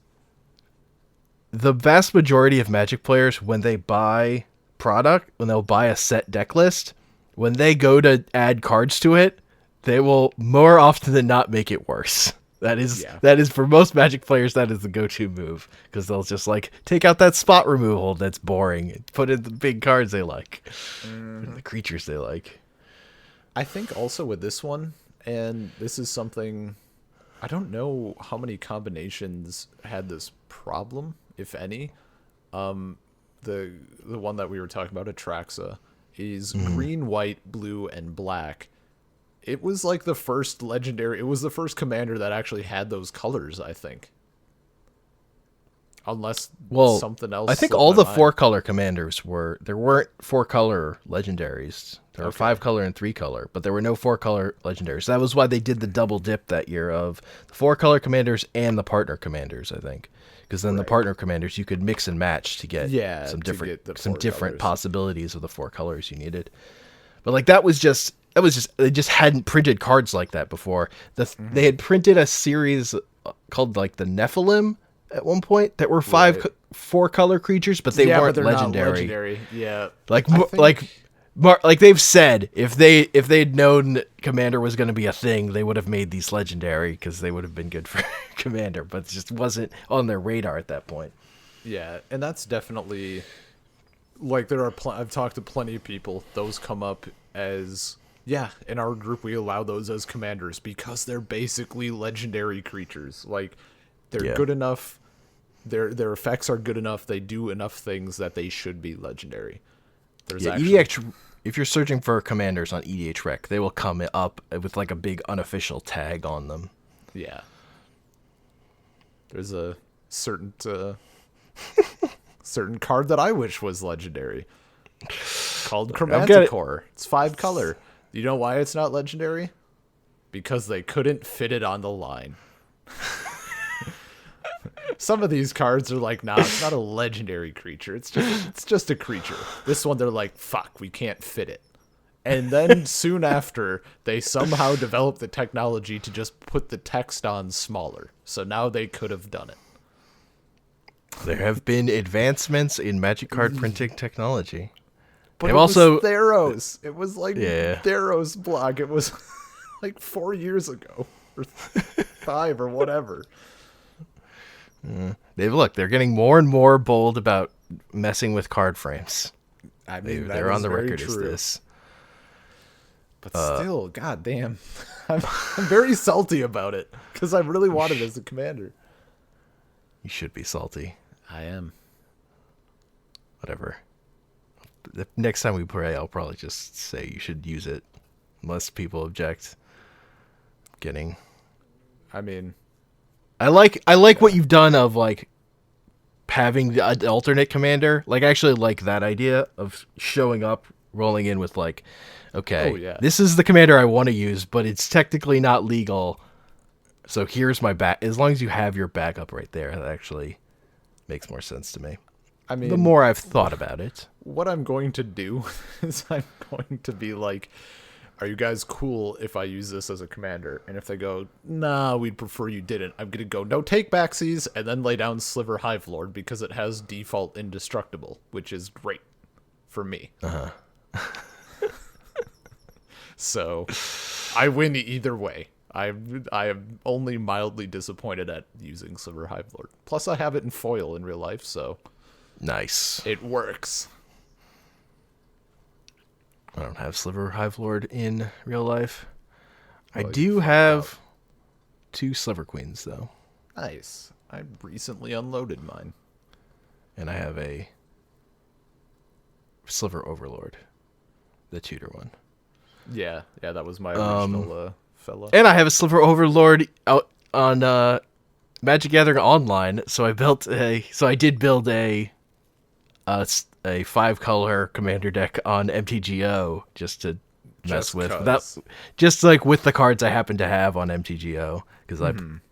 the vast majority of Magic players, when they buy product, when they'll buy a set deck list, when they go to add cards to it, they will more often than not make it worse. That is for most Magic players, that is the go-to move, because they'll just like take out that spot removal that's boring and put in the big cards they like, the creatures they like. I think also with this one, and this is something, I don't know how many combinations had this problem, if any. The one that we were talking about, Atraxa, is green, white, blue, and black. It was like the first legendary. It was the first commander that actually had those colors, I think. Unless something else. I think all the 4-color commanders there weren't 4-color legendaries. There were 5-color and 3-color, but there were no 4-color legendaries. That was why they did the double dip that year of the 4-color commanders and the partner commanders, I think. Because then the partner commanders you could mix and match to get some different possibilities of the 4 colors you needed. But like that was just they just hadn't printed cards like that before. They had printed a series called like the Nephilim at one point that were 4-color creatures, but they weren't legendary. Yeah, like Like they've said, if they'd known that Commander was going to be a thing, they would have made these legendary because they would have been good for Commander, but it just wasn't on their radar at that point. Yeah, and that's definitely like there are. I've talked to plenty of people. Those come up as in our group we allow those as commanders because they're basically legendary creatures. Like they're good enough. Their effects are good enough. They do enough things that they should be legendary. There's EDH. If you're searching for commanders on EDH Rec, they will come up with like a big unofficial tag on them. Yeah. There's a certain certain card that I wish was legendary called Chromanticore. It's 5 color. You know why it's not legendary? Because they couldn't fit it on the line. Some of these cards are like, nah, it's not a legendary creature. It's just a creature. This one, they're like, fuck, we can't fit it. And then soon after, they somehow developed the technology to just put the text on smaller. So now they could have done it. There have been advancements in Magic card printing technology. But it was Theros. It was like Theros blog. It was like 4 years ago. Or 5 or whatever. They're getting more and more bold about messing with card frames. I mean, they're on the record as this. But still, goddamn, I'm very salty about it because I really wanted it as a commander. You should be salty. I am. Whatever. The next time we play, I'll probably just say you should use it, unless people object. Kidding. I mean, I like what you've done of like having the alternate commander. Like I actually like that idea of showing up, rolling in with like, okay, this is the commander I want to use, but it's technically not legal. So here's my back. As long as you have your backup right there, that actually makes more sense to me. I mean, the more I've thought about it, what I'm going to do is I'm going to be like, are you guys cool if I use this as a commander? And if they go, nah, we'd prefer you didn't, I'm going to go, no take backsies, and then lay down Sliver Hive Lord because it has default indestructible, which is great for me. So I win either way. I am only mildly disappointed at using Sliver Hive Lord. Plus I have it in foil in real life, so nice. It works. I don't have Sliver Hive Lord in real life. I do have 2 Sliver Queens, though. Nice. I recently unloaded mine. And I have a Sliver Overlord, the tutor one. Yeah, that was my original fella. And I have a Sliver Overlord out on Magic Gathering Online, so I did build a 5-color commander deck on MTGO just to mess with just like with the cards I happen to have on MTGO because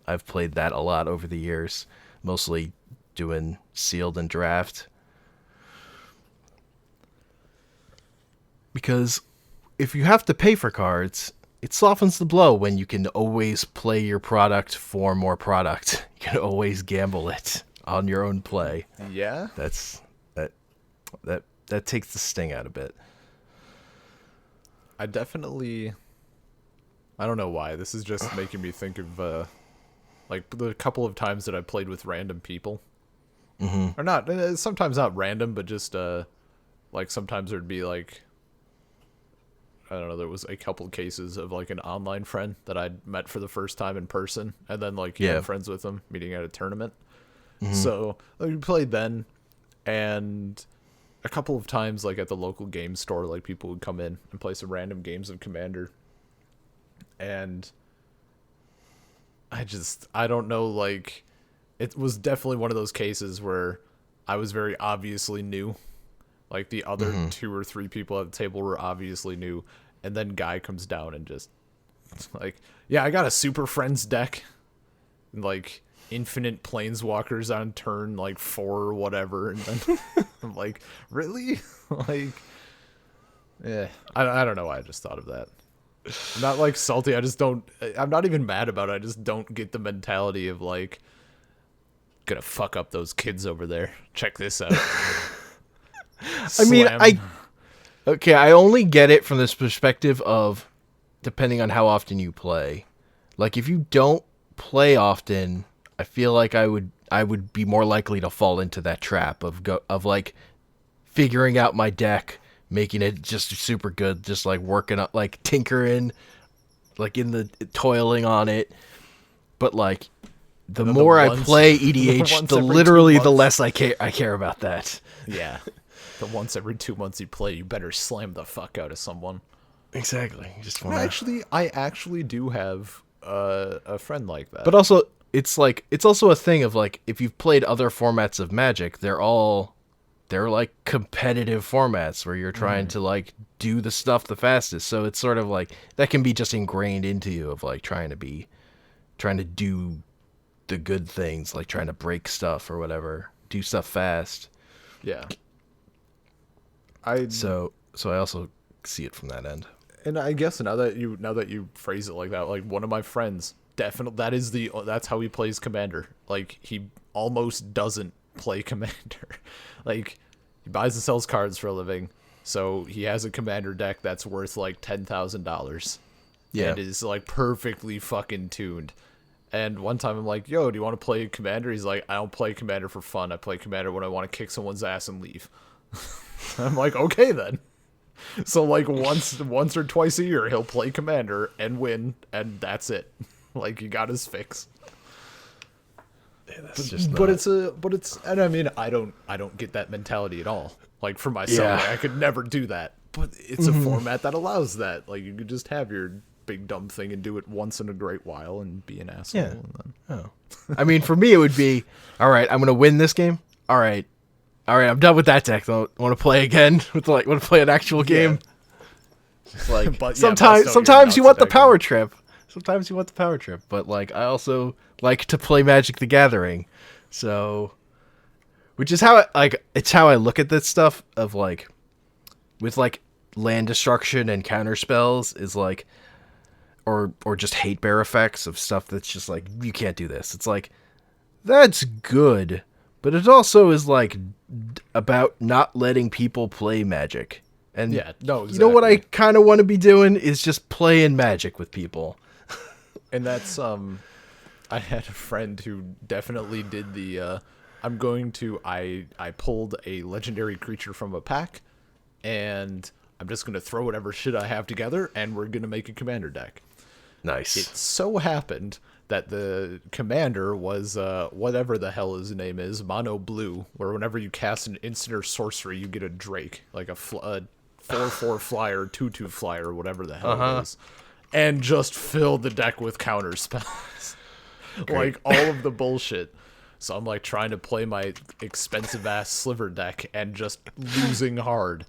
I've played that a lot over the years, mostly doing sealed and draft. Because if you have to pay for cards, it softens the blow when you can always play your product for more product. You can always gamble it on your own play. Yeah. That takes the sting out a bit. I don't know why. This is just making me think of like the couple of times that I played with random people. Mm-hmm. Or not, sometimes not random, but just like sometimes there'd be like, I don't know, there was a couple of cases of like an online friend that I'd met for the first time in person and then like I'm friends with them meeting at a tournament. Mm-hmm. So we played then, and a couple of times like at the local game store, like people would come in and play some random games of Commander. And I don't know, like it was definitely one of those cases where I was very obviously new. Like the other 2 or 3 people at the table were obviously new. And then Guy comes down and just like, yeah, I got a Super Friends deck. Like infinite Planeswalkers on turn like 4 or whatever. And then I'm like, really? Like, yeah, I don't know why I just thought of that. I'm not like salty. I'm not even mad about it. I just don't get the mentality of like, gonna fuck up those kids over there. Check this out. I mean, Okay, I only get it from this perspective of depending on how often you play. Like if you don't play often, I feel like I would be more likely to fall into that trap of like figuring out my deck, making it just super good, just like working up, like tinkering, like in the toiling on it. But like the more I play EDH, the literally the less I care about that. Yeah. The once every 2 months you play, you better slam the fuck out of someone. Exactly. Just wanna... I actually do have a friend like that. But also, it's also a thing of like if you've played other formats of Magic, they're like competitive formats where you're trying to like do the stuff the fastest. So it's sort of like that can be just ingrained into you of like trying to do the good things, like trying to break stuff or whatever, do stuff fast. Yeah. So I also see it from that end. And I guess now that you phrase it like that, like one of my friends, definitely that's how he plays Commander. Like he almost doesn't play Commander. Like he buys and sells cards for a living, so he has a Commander deck that's worth like $10,000. Yeah, and is like perfectly fucking tuned. And one time I'm like, "Yo, do you want to play Commander?" He's like, "I don't play Commander for fun. I play Commander when I want to kick someone's ass and leave." I'm like, "Okay then." So like once or twice a year he'll play Commander and win, and that's it. Like he got his fix. Yeah, that's just but it's and I mean I don't get that mentality at all. Like for myself, Yeah. like, I could never do that. But it's a format that allows that. Like you could just have your big dumb thing and do it once in a great while and be an asshole. Yeah. And then... Oh. I mean, for me, it would be, all right, I'm going to win this game. All right, I'm done with that deck. I want to play again. Want to play an actual game. Yeah. Just like, but, sometimes you want the power trip. Sometimes you want the power trip. But, like, I also like to play Magic the Gathering. So, which is how, it's how I look at this stuff of, like, with, like, land destruction and counter spells is, like, or just hate bear effects of stuff that's just like, you can't do this. It's like, that's good, but it also is like about not letting people play Magic. And yeah, no, exactly. You know what I kind of want to be doing is just playing Magic with people. And that's I had a friend who definitely did the I pulled a legendary creature from a pack, and I'm just going to throw whatever shit I have together, and we're going to make a Commander deck. Nice. It so happened that the commander was whatever the hell his name is, mono blue, where whenever you cast an instant or sorcery, you get a Drake, like a 4/4 flyer, 2/2 flyer, whatever the hell it is, and just filled the deck with counter spells, like all of the bullshit. So I'm like trying to play my expensive ass sliver deck and just losing hard,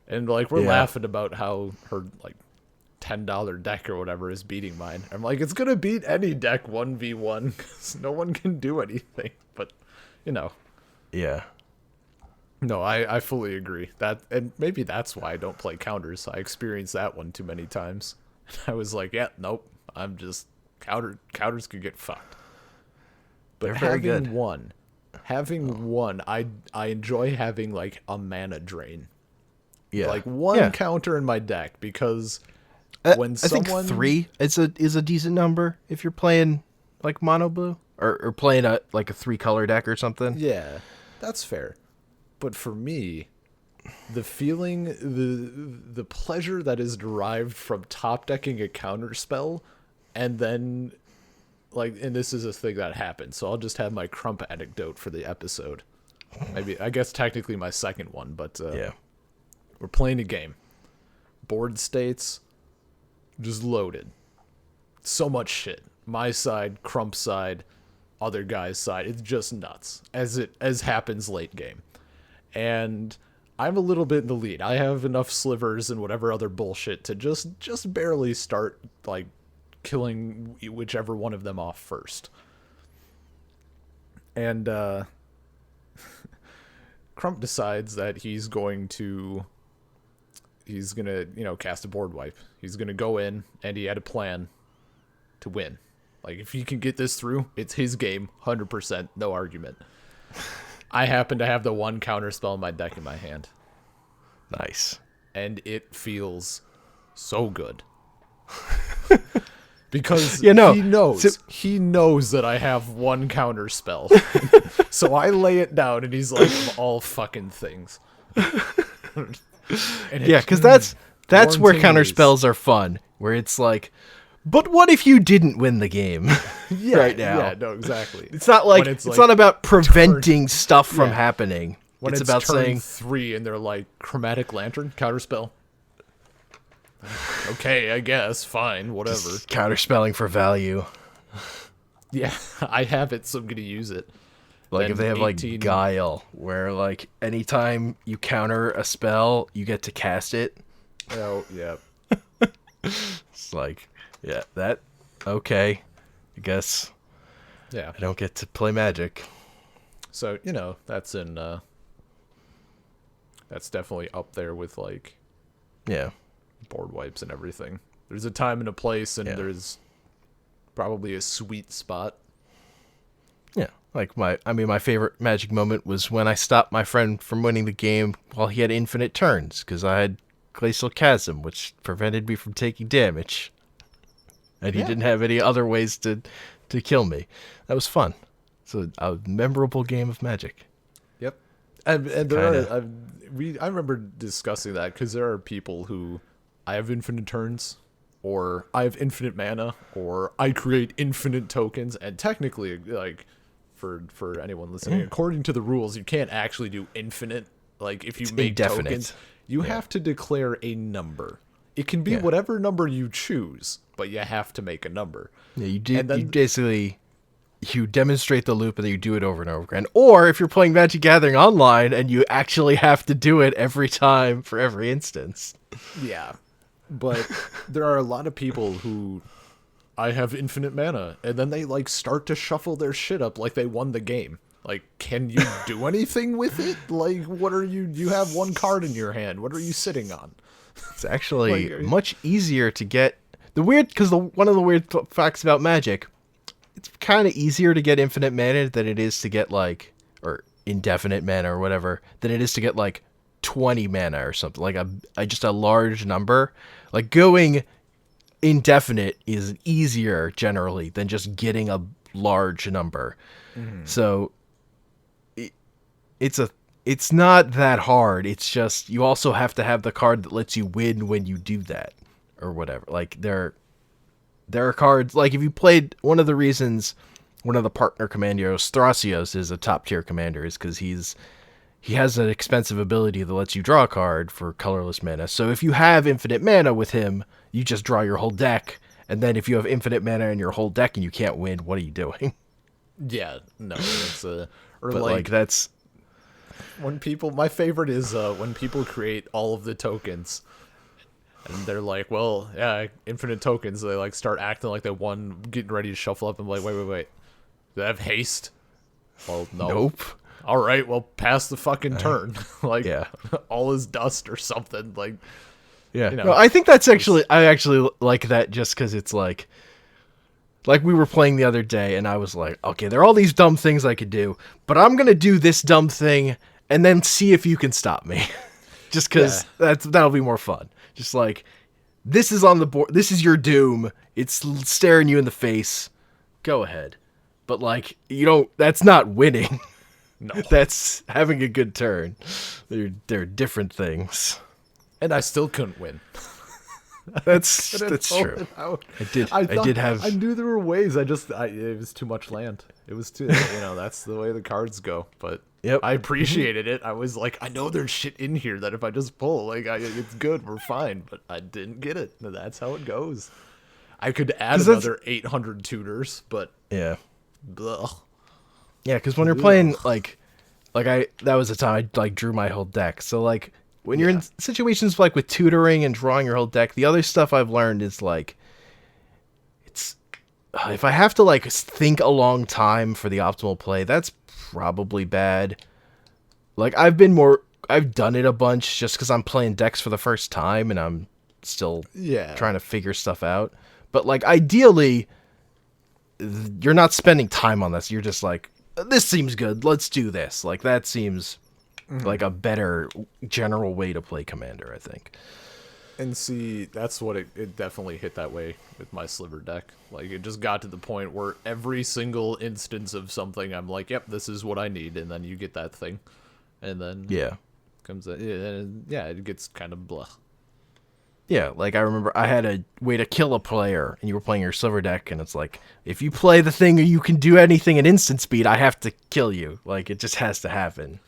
and like we're laughing about how her like $10 deck or whatever is beating mine. I'm like, it's gonna beat any deck 1v1 because no one can do anything. But you know, yeah. No, I fully agree that, and maybe that's why I don't play counters. I experienced that one too many times. I was like, yeah, nope, I'm just counters could get fucked. But they're very good. Having one, I enjoy having like a mana drain. Yeah, like one counter in my deck because. When someone... I think 3 is a decent number if you're playing like mono blue or playing a 3-color deck or something. Yeah, that's fair. But for me, the feeling, the pleasure that is derived from top decking a counter spell, and then and this is a thing that happens. So I'll just have my Crump anecdote for the episode. Maybe I guess technically my second one, but we're playing a game. Board states. Just loaded. So much shit. My side, Crump's side, other guy's side. It's just nuts. As happens late game. And I'm a little bit in the lead. I have enough slivers and whatever other bullshit to just barely start like killing whichever one of them off first. And Crump decides that he's gonna, cast a board wipe. He's gonna go in, and he had a plan to win. Like, if he can get this through, it's his game, 100%, no argument. I happen to have the one counter spell in my deck in my hand. Nice. and it feels so good. Because he knows that I have one counter spell. So I lay it down and he's like, of all fucking things. Yeah, because that's where counter spells are fun, where it's like, but what if you didn't win the game right now? Yeah, no, exactly. It's not like it's not about preventing stuff from happening. When it's about turn saying 3 and they're like, chromatic lantern, counter spell. Okay, I guess, fine, whatever. Counterspelling for value. Yeah, I have it, so I'm gonna use it. Like Then if they have 18 like Guile, where like anytime you counter a spell, you get to cast it. Oh, yeah. It's like, yeah, that, okay, I guess. Yeah. I don't get to play Magic. So, that's that's definitely up there with like Yeah. board wipes and everything. There's a time and a place, and there's probably a sweet spot. Yeah. Like my favorite Magic moment was when I stopped my friend from winning the game while he had infinite turns, because I had Glacial Chasm, which prevented me from taking damage. And he didn't have any other ways to kill me. That was fun. It's a memorable game of Magic. Yep. And there are, I remember discussing that, because there are people who, I have infinite turns, or I have infinite mana, or I create infinite tokens, and technically, like, for anyone listening, according to the rules, you can't actually do infinite. Like, if you make indefinite tokens, you have to declare a number. It can be whatever number you choose, but you have to make a number. Yeah, you demonstrate the loop and then you do it over and over again. Or if you're playing Magic Gathering online and you actually have to do it every time for every instance. Yeah. But there are a lot of people who, I have infinite mana, and then they like start to shuffle their shit up like they won the game. Like, can you do anything with it? Like, what are you have one card in your hand. What are you sitting on? It's actually much easier to get one of the weird facts about Magic, it's kind of easier to get infinite mana than it is to get like, or indefinite mana or whatever, than it is to get like 20 mana or something, like just a large number. Like going indefinite is easier generally than just getting a large number. So it's not that hard. It's just you also have to have the card that lets you win when you do that or whatever. Like there are cards, like if you played, one of the reasons one of the partner commandos, Thrasios, is a top tier commander is because he has an expensive ability that lets you draw a card for colorless mana. So if you have infinite mana with him, you just draw your whole deck. And then if you have infinite mana in your whole deck and you can't win, what are you doing? Yeah, no, it's or but like that's when people. My favorite is when people create all of the tokens, and they're like, "Well, yeah, infinite tokens." They like start acting like they won, getting ready to shuffle up, and I'm like, "Wait, do they have haste?" Well, no. Nope. All right, well, pass the fucking turn. Like, yeah, all is dust or something. Like, yeah. No, I think that's actually I actually like that just because it's like we were playing the other day, and I was like, okay, there are all these dumb things I could do, but I'm gonna do this dumb thing, and then see if you can stop me. Just because that'll be more fun. Just like, this is on the board, this is your doom, it's staring you in the face, go ahead. But like, that's not winning. No. That's having a good turn. They're different things. And I still couldn't win. That's true. I knew there were ways. It was too much land. It was too, that's the way the cards go. But I appreciated it. I was like, I know there's shit in here that if I just pull, like, it's good, we're fine. But I didn't get it. That's how it goes. I could add another 800 tutors, but yeah. Ugh. Yeah, because when you're playing, that was the time I, drew my whole deck. So, when you're in situations, with tutoring and drawing your whole deck, the other stuff I've learned is, it's... if I have to, think a long time for the optimal play, that's probably bad. I've done it a bunch just because I'm playing decks for the first time, and I'm still trying to figure stuff out. But, ideally, you're not spending time on this. You're just this seems good. Let's do this. That seems like a better general way to play Commander, I think. And see, that's what it definitely hit that way with my sliver deck. Like, it just got to the point where every single instance of something, I'm like, yep, this is what I need. And then you get that thing. And then comes it gets kind of blah. Yeah, like I remember I had a way to kill a player, and you were playing your silver deck, and it's like, if you play the thing or you can do anything at instant speed, I have to kill you. Like, it just has to happen.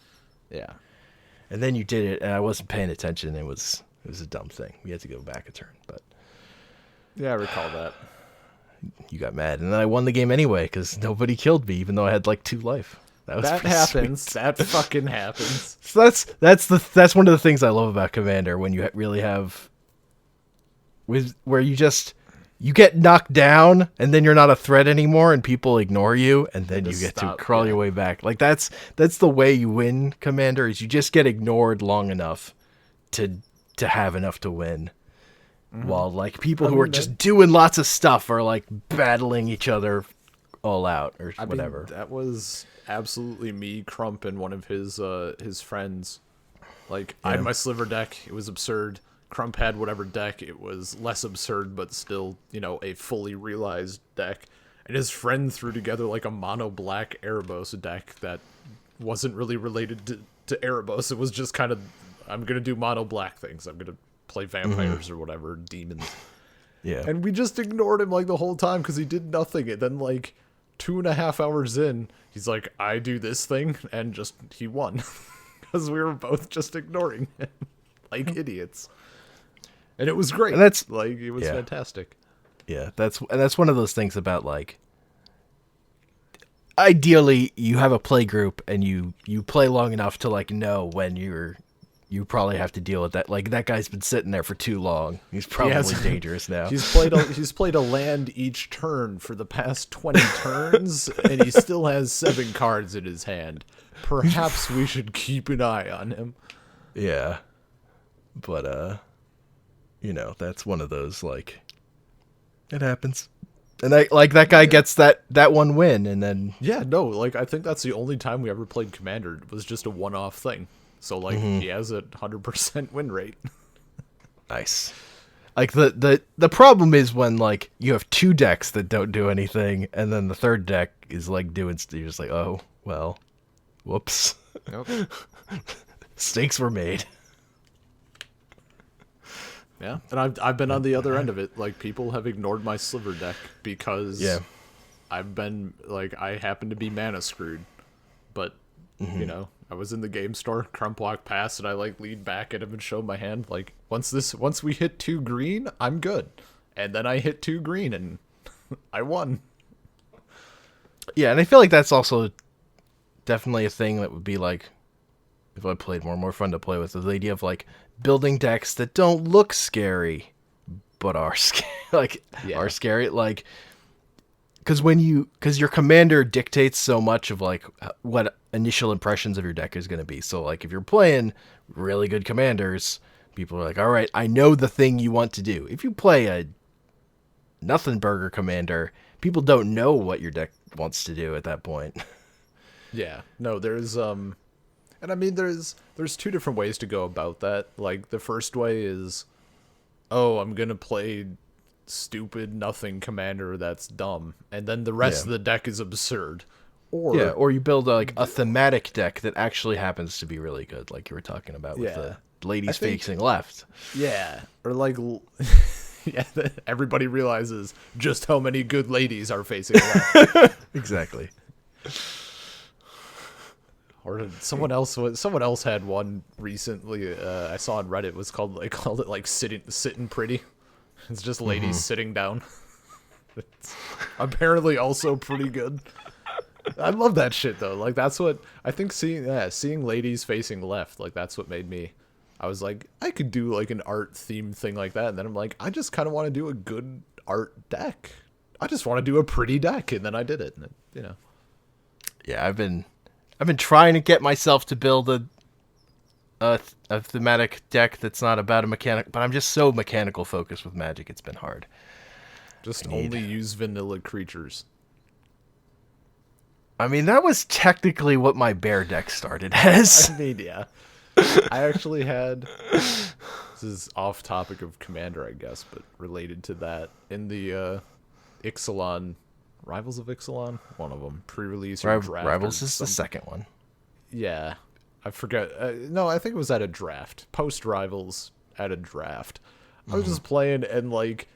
Yeah. And then you did it, and I wasn't paying attention. It was a dumb thing. We had to go back a turn, but yeah, I recall that. You got mad, and then I won the game anyway because nobody killed me, even though I had like 2 life. That happens. Sweet. That fucking happens. So that's one of the things I love about Commander, when you really have where you get knocked down and then you're not a threat anymore and people ignore you and then you get to crawl your way back. Like that's the way you win Commander, is you just get ignored long enough to have enough to win. While like people who are just doing lots of stuff are like battling each other all out or whatever. That was absolutely me, Crump, and one of his friends. Like, I had my sliver deck. It was absurd. Crump had whatever deck. It was less absurd, but still, a fully realized deck. And his friend threw together like a mono black Erebos deck that wasn't really related to Erebos. It was just kind of, I'm going to do mono black things. I'm going to play vampires or whatever, demons. Yeah. And we just ignored him like the whole time because he did nothing. And then like 2.5 hours in, he's like, I do this thing, and he won. Because we were both just ignoring him like idiots. And it was great. And that's like, it was fantastic. Yeah, that's one of those things about like, ideally you have a play group and you play long enough to like know when you probably have to deal with that. Like, that guy's been sitting there for too long. He's probably dangerous now. He's played a land each turn for the past 20 turns, and he still has 7 cards in his hand. Perhaps we should keep an eye on him. Yeah. But, that's one of those, like, it happens. And that guy gets that one win, and then... Yeah, no, like, I think that's the only time we ever played Commander. It was just a one-off thing. So, like, he has a 100% win rate. Nice. Like, the problem is when, like, you have 2 decks that don't do anything, and then the third deck is, like, doing... You're just like, oh, well, whoops. Nope. Mistakes were made. Yeah, and I've been on the other end of it. Like, people have ignored my sliver deck because I've been, like, I happen to be mana screwed. But, I was in the game store, Crump walked past, and I like leaned back at him and showed my hand. Like, once we hit 2 green, I'm good. And then I hit 2 green, and I won. Yeah, and I feel like that's also definitely a thing that would be like, if I played more fun to play with, is the idea of like building decks that don't look scary, but are are scary. Like, because your commander dictates so much of like what initial impressions of your deck is going to be. So like if you're playing really good commanders, people are like, all right, I know the thing you want to do. If you play a nothing burger commander, people don't know what your deck wants to do at that point. Yeah, no, there's and I mean there's 2 different ways to go about that. Like, the first way is, oh, I'm gonna play stupid nothing commander that's dumb, and then the rest of the deck is absurd. Or you build a thematic deck that actually happens to be really good, like you were talking about with the ladies facing left. Yeah, or like everybody realizes just how many good ladies are facing left. Exactly. Or someone else had one recently. I saw on Reddit. They called it like sitting pretty. It's just ladies sitting down. It's apparently also pretty good. I love that shit though. Like, that's what I think. Seeing ladies facing left, like, that's what made me. I was like, I could do like an art themed thing like that, and then I'm like, I just kind of want to do a good art deck. I just want to do a pretty deck, and then I did it. And Yeah, I've been trying to get myself to build a thematic deck that's not about a mechanic, but I'm just so mechanical focused with Magic. It's been hard. Just only use vanilla creatures. I mean, that was technically what my bear deck started as. I mean, yeah. I actually had... This is off topic of Commander, I guess, but related to that. In the Ixalan... Rivals of Ixalan? One of them. Pre-release or draft. Rivals is the second one. Yeah. I forget. No, I think it was at a draft. Post-Rivals at a draft. I was just playing and, like,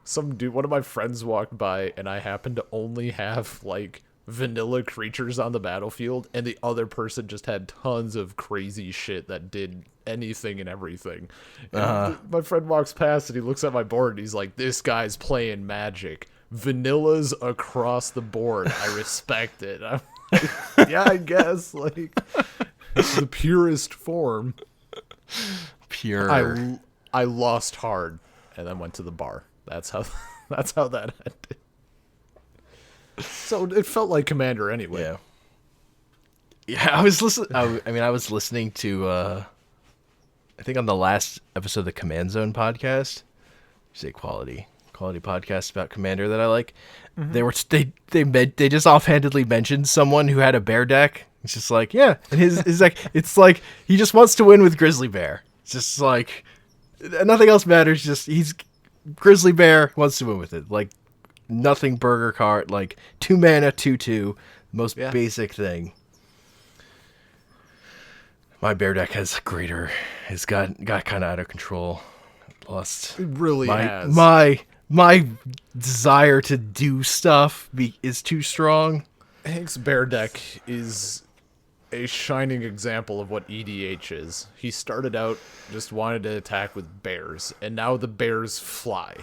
some dude, one of my friends walked by and I happened to only have, like, vanilla creatures on the battlefield, and the other person just had tons of crazy shit that did anything and everything. And my friend walks past and he looks at my board and he's like, "This guy's playing Magic. Vanillas across the board. I respect it." I'm like, yeah, I guess. Like, it's the purest form. Pure. I lost hard and then went to the bar. That's how that ended. So it felt like Commander anyway. Yeah. Yeah, I was listening. I was listening to. I think on the last episode of the Command Zone podcast, say quality podcast about Commander that I like. Mm-hmm. They just offhandedly mentioned someone who had a bear deck. It's just like, yeah, and his like, it's like he just wants to win with Grizzly Bear. It's just like nothing else matters. Just he's Grizzly Bear wants to win with it. Like nothing burger card. Like 2 mana 2/2, most basic thing. My bear deck has got kind of out of control. Lost. It really has. My desire to do stuff is too strong. Hank's bear deck is a shining example of what EDH is. He started out just wanted to attack with bears, and now the bears fly.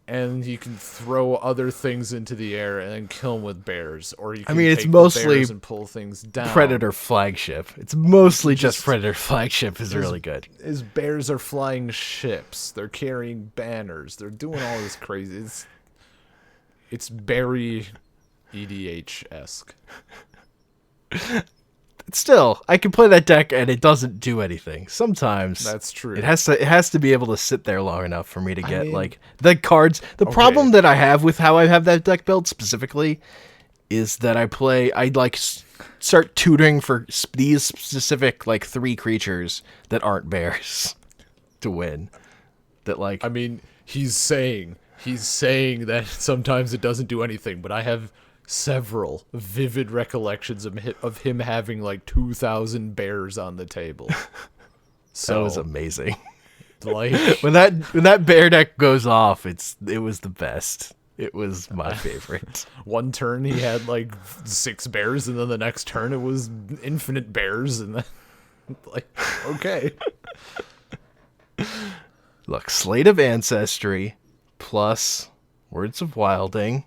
And you can throw other things into the air and then kill them with bears, or you can it's take mostly the bears and pull things down. Predator flagship. It's mostly just Predator flagship is really good. His bears are flying ships. They're carrying banners. They're doing all this crazy. It's very EDH-esque. Still, I can play that deck and it doesn't do anything. Sometimes that's true. It has to be able to sit there long enough for me to get like the cards. The problem that I have with how I have that deck built specifically is that I like start tutoring for these specific like 3 creatures that aren't bears to win. That like he's saying that sometimes it doesn't do anything, but I have several vivid recollections of him having like 2,000 bears on the table. So that was amazing. Like when that bear deck goes off, it was the best. It was my favorite. One turn he had like 6 bears, and then the next turn it was infinite bears, and then like okay. Look, Slate of Ancestry plus Words of Wilding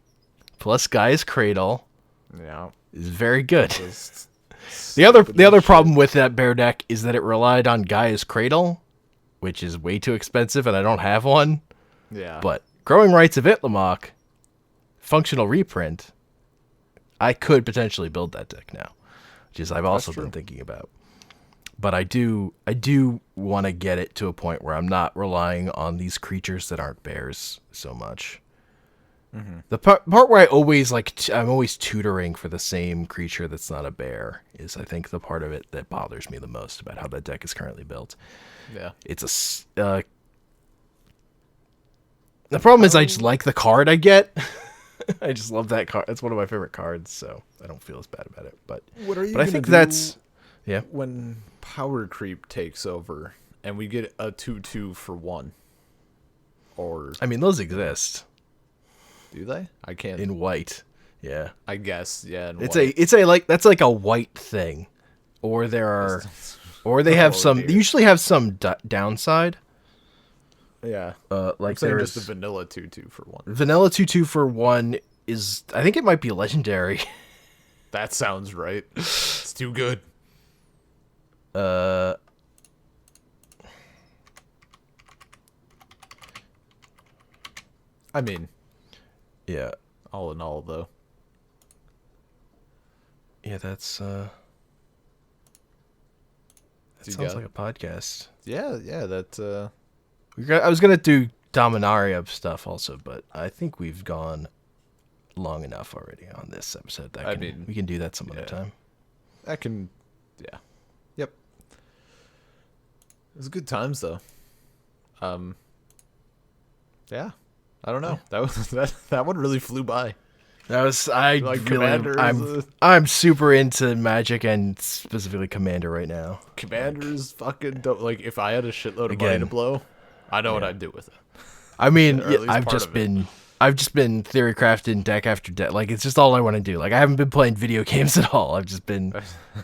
plus Gaia's Cradle. Yeah. Is very good. The other problem with that bear deck is that it relied on Gaia's Cradle, which is way too expensive and I don't have one. Yeah. But Growing Rights of Itlimoc, functional reprint, I could potentially build that deck now, which is I've also been thinking about. But I do want to get it to a point where I'm not relying on these creatures that aren't bears so much. Mm-hmm. The part where I'm always tutoring for the same creature that's not a bear is, I think, the part of it that bothers me the most about how that deck is currently built. Yeah, it's the problem is I just like the card I get. I just love that card. It's one of my favorite cards, so I don't feel as bad about it. But I think that's when power creep takes over and we get a 2/2 for 1. Or those exist. Do they? I can't. In white, yeah. I guess, yeah. That's like a white thing, or there are, or they have some. They usually have some downside. Yeah. Like there's just a vanilla 2/2 for 1. Vanilla 2/2 for 1 is, I think it might be legendary. That sounds right. It's too good. Yeah. All in all, though. Yeah, that sounds like a podcast. Yeah, that. I was gonna do Dominaria stuff also, but I think we've gone long enough already on this episode. We can do that some other time. Yeah. Yep. It was good times though. Yeah. I don't know. That was that one really flew by. I'm super into Magic and specifically Commander right now. Commander's fucking dope. Like, if I had a shitload of money to blow, I know what I'd do with it. I mean, I've just been theory crafting deck after deck. Like, it's just all I want to do. Like, I haven't been playing video games at all. I've just been,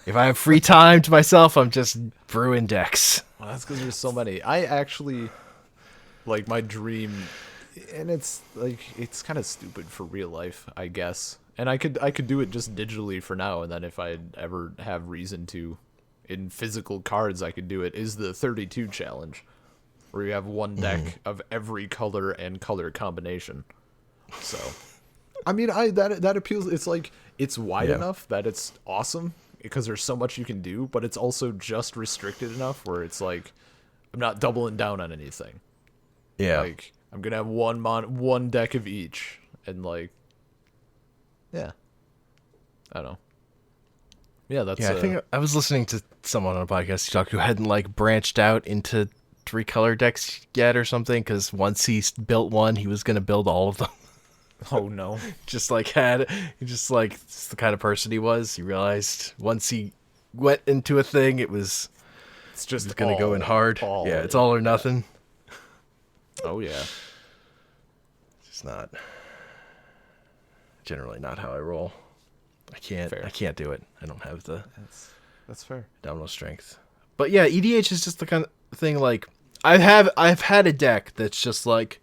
if I have free time to myself, I'm just brewing decks. Well, that's because there's so many. I actually, like, my dream, and it's like, it's kind of stupid for real life, I guess. And I could do it just digitally for now, and then if I ever have reason to, in physical cards, I could do it. Is the 32 challenge, where you have one deck of every color and color combination. So, I mean, that appeals. It's like, it's wide enough that it's awesome because there's so much you can do, but it's also just restricted enough where it's like, I'm not doubling down on anything. Yeah. Like, I'm gonna have one deck of each, and like, yeah, I don't know. Yeah, that's. Yeah, I think I was listening to someone on a podcast who hadn't like branched out into 3-color decks yet or something, because once he built one, he was gonna build all of them. Oh no! It's the kind of person he was. He realized once he went into a thing, it's just gonna go in hard. It's all or nothing. Oh yeah. It's not generally not how I roll. I can't do it. I don't have the that's fair. domino strength. But yeah, EDH is just the kind of thing, like, I've had a deck that's just like,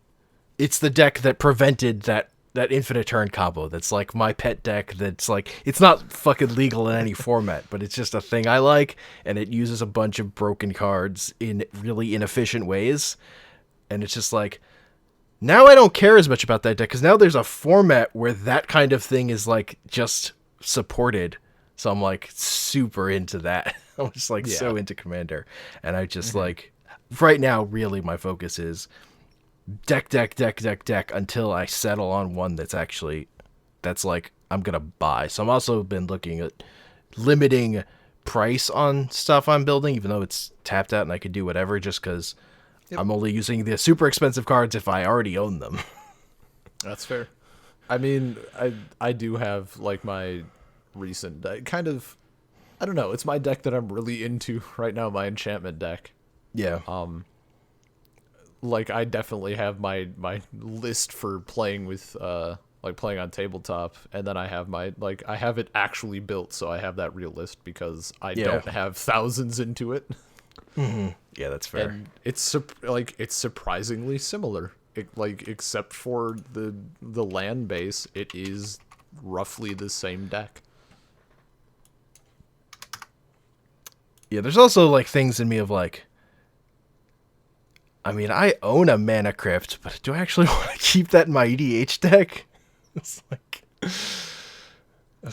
it's the deck that prevented that infinite turn combo. That's like my pet deck. That's like, it's not fucking legal in any format, but it's just a thing I like, and it uses a bunch of broken cards in really inefficient ways. And it's just like, now I don't care as much about that deck, because now there's a format where that kind of thing is like just supported. So I'm like super into that. I'm just like so into Commander. And I just like, right now, really my focus is deck until I settle on one that's like, I'm going to buy. So I'm also been looking at limiting price on stuff I'm building, even though it's tapped out and I could do whatever, just because I'm only using the super expensive cards if I already own them. That's fair. I mean, I do have like my recent kind of, I don't know, it's my deck that I'm really into right now, my enchantment deck. Yeah. Like, I definitely have my list for playing with like playing on tabletop, and then I have I have it actually built, so I have that real list because I don't have thousands into it. Mm-hmm. Yeah, that's fair. And it's surprisingly similar. Except for the land base, it is roughly the same deck. Yeah, there's also like things in me of like, I mean, I own a Mana Crypt, but do I actually want to keep that in my EDH deck? It's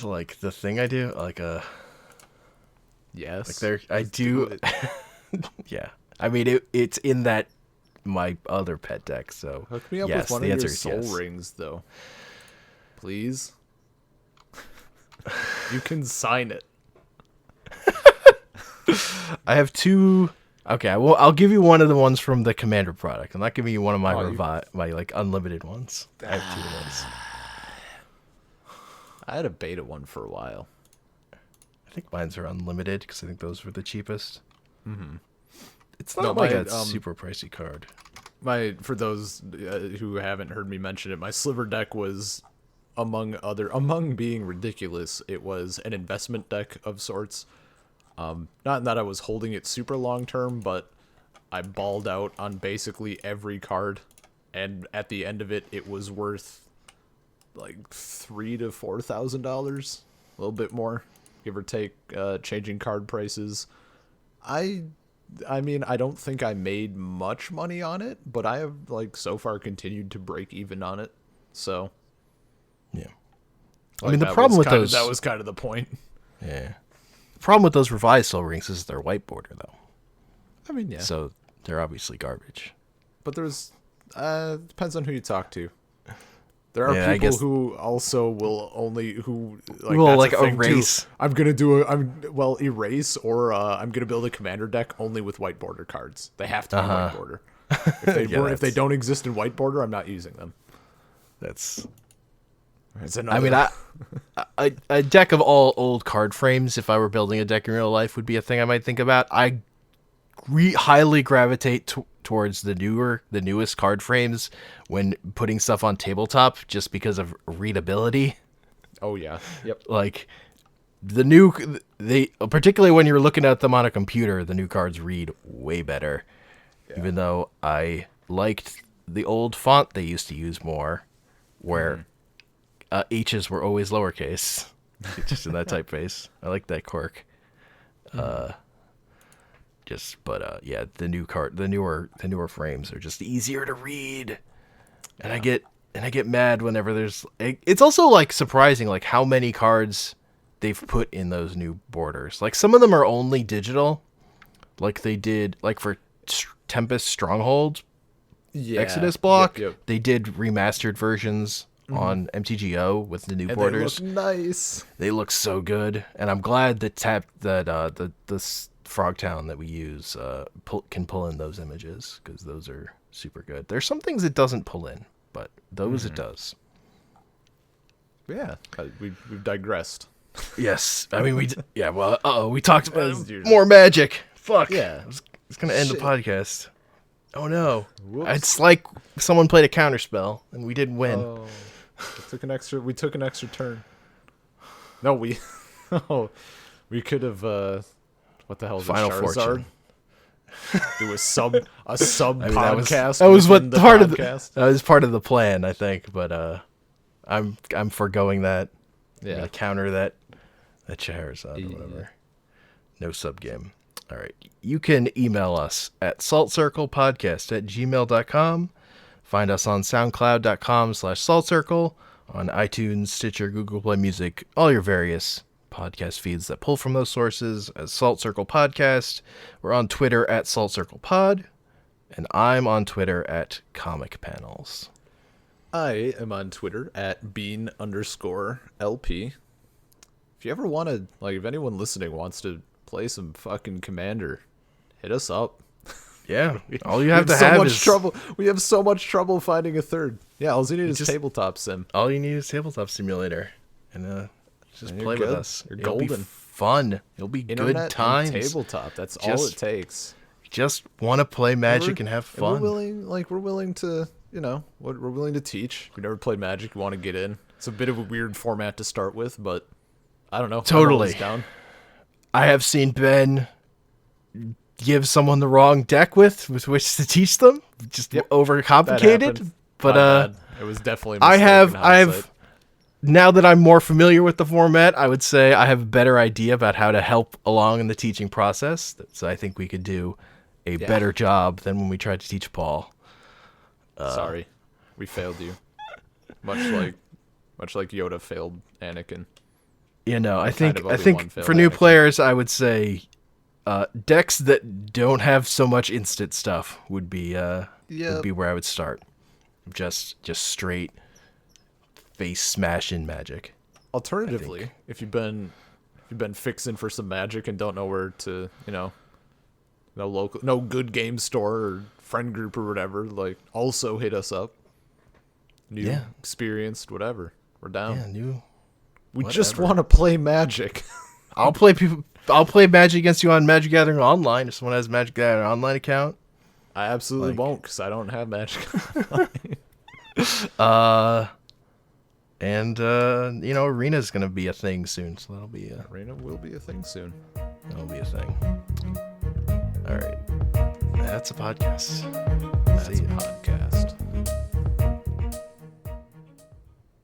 like the thing I do, like yes, like there I do. Yeah, I mean it's in that my other pet deck. So hook me up with one of your soul rings, though, please. You can sign it. I have 2. Okay, I'll give you one of the ones from the Commander product. I'm not giving you one of my my like unlimited ones. I have 2 of those. I had a beta one for a while. I think mine's are unlimited because I think those were the cheapest. Mm-hmm. It's not like a super pricey card. For those who haven't heard me mention it, my Sliver deck was among being ridiculous, it was an investment deck of sorts. Not that I was holding it super long term, but I balled out on basically every card, and at the end of it, it was worth like $3,000 to $4,000, a little bit more, give or take, changing card prices. I mean, I don't think I made much money on it, but I have like so far continued to break even on it. So, yeah. I mean, the problem with those, that was kind of the point. Yeah. The problem with those revised Soul Rings is their white border, though. I mean, yeah. So they're obviously garbage. But there's depends on who you talk to. There are Yeah, people who also will only like will that's like a thing erase. Too. I'm gonna erase or I'm gonna build a commander deck only with white border cards. They have to be white border. If they don't exist in white border, I'm not using them. That's. Another... I mean, a deck of all old card frames. If I were building a deck in real life, would be a thing I might think about. I highly gravitate towards the newest card frames when putting stuff on tabletop, just because of readability. Oh yeah, yep. Like particularly when you're looking at them on a computer, the new cards read way better. Yeah. Even though I liked the old font they used to use more, where H's were always lowercase, just in that typeface. I like that quirk. Yeah, the newer frames are just easier to read, and I get mad whenever there's. It's also like surprising like how many cards they've put in those new borders. Like some of them are only digital, like they did like for Tempest Stronghold, Exodus block. Yep. They did remastered versions on MTGO with the new borders. They look nice. They look so good, and I'm glad that the Frogtown that we use can pull in those images, because those are super good. There's some things it doesn't pull in, but those it does. Yeah, we've digressed. Yes, I mean we talked about more Magic. Fuck. Yeah, it's gonna end the podcast. Oh no! Whoops. It's like someone played a counterspell and we didn't win. Oh, we took an extra turn. No, we could have. What the hell is Final Fortune? Do a sub podcast. That was what part of that was part of the plan, I think. But I'm foregoing that. Yeah, I'm gonna counter that Charizard or whatever. No sub game. All right. You can email us at saltcirclepodcast@gmail.com. Find us on soundcloud.com/saltcircle, on iTunes, Stitcher, Google Play Music, all your various podcast feeds that pull from those sources as Salt Circle Podcast. We're on Twitter at Salt Circle Pod, and I'm on Twitter at Comic Panels. I am on Twitter at bean_LP. If you ever want to, like, if anyone listening wants to play some fucking Commander, hit us up. Yeah, all you have to have is trouble. We have so much trouble finding a third. Yeah, all you need is Tabletop Sim. All you need is Tabletop Simulator, and just play with us. You're It'll golden. Be fun. It'll be Internet good times. And tabletop. That's all it takes. Just want to play Magic and have fun. We're willing to, we're willing to teach. We never played Magic. We want to get in. It's a bit of a weird format to start with, but I don't know. Totally. Down. I have seen Ben give someone the wrong deck with which to teach them. Just overcomplicated. But it was definitely. I have. Now that I'm more familiar with the format, I would say I have a better idea about how to help along in the teaching process. So I think we could do a better job than when we tried to teach Paul. Sorry, we failed you. Much like Yoda failed Anakin. I think for new players, I would say decks that don't have so much instant stuff would be where I would start. Just straight face smash in Magic. Alternatively, if you've been fixing for some Magic and don't know where to, no good game store or friend group or whatever, like, also hit us up. New, experienced, whatever. We're down. Yeah, new. We just want to play Magic. I'll play Magic against you on Magic Gathering Online if someone has a Magic Gathering Online account. I absolutely won't, because I don't have Magic Online. Arena's gonna be a thing soon, so that'll be Arena will be a thing soon. That'll be a thing. All right, that's a podcast. That's a podcast.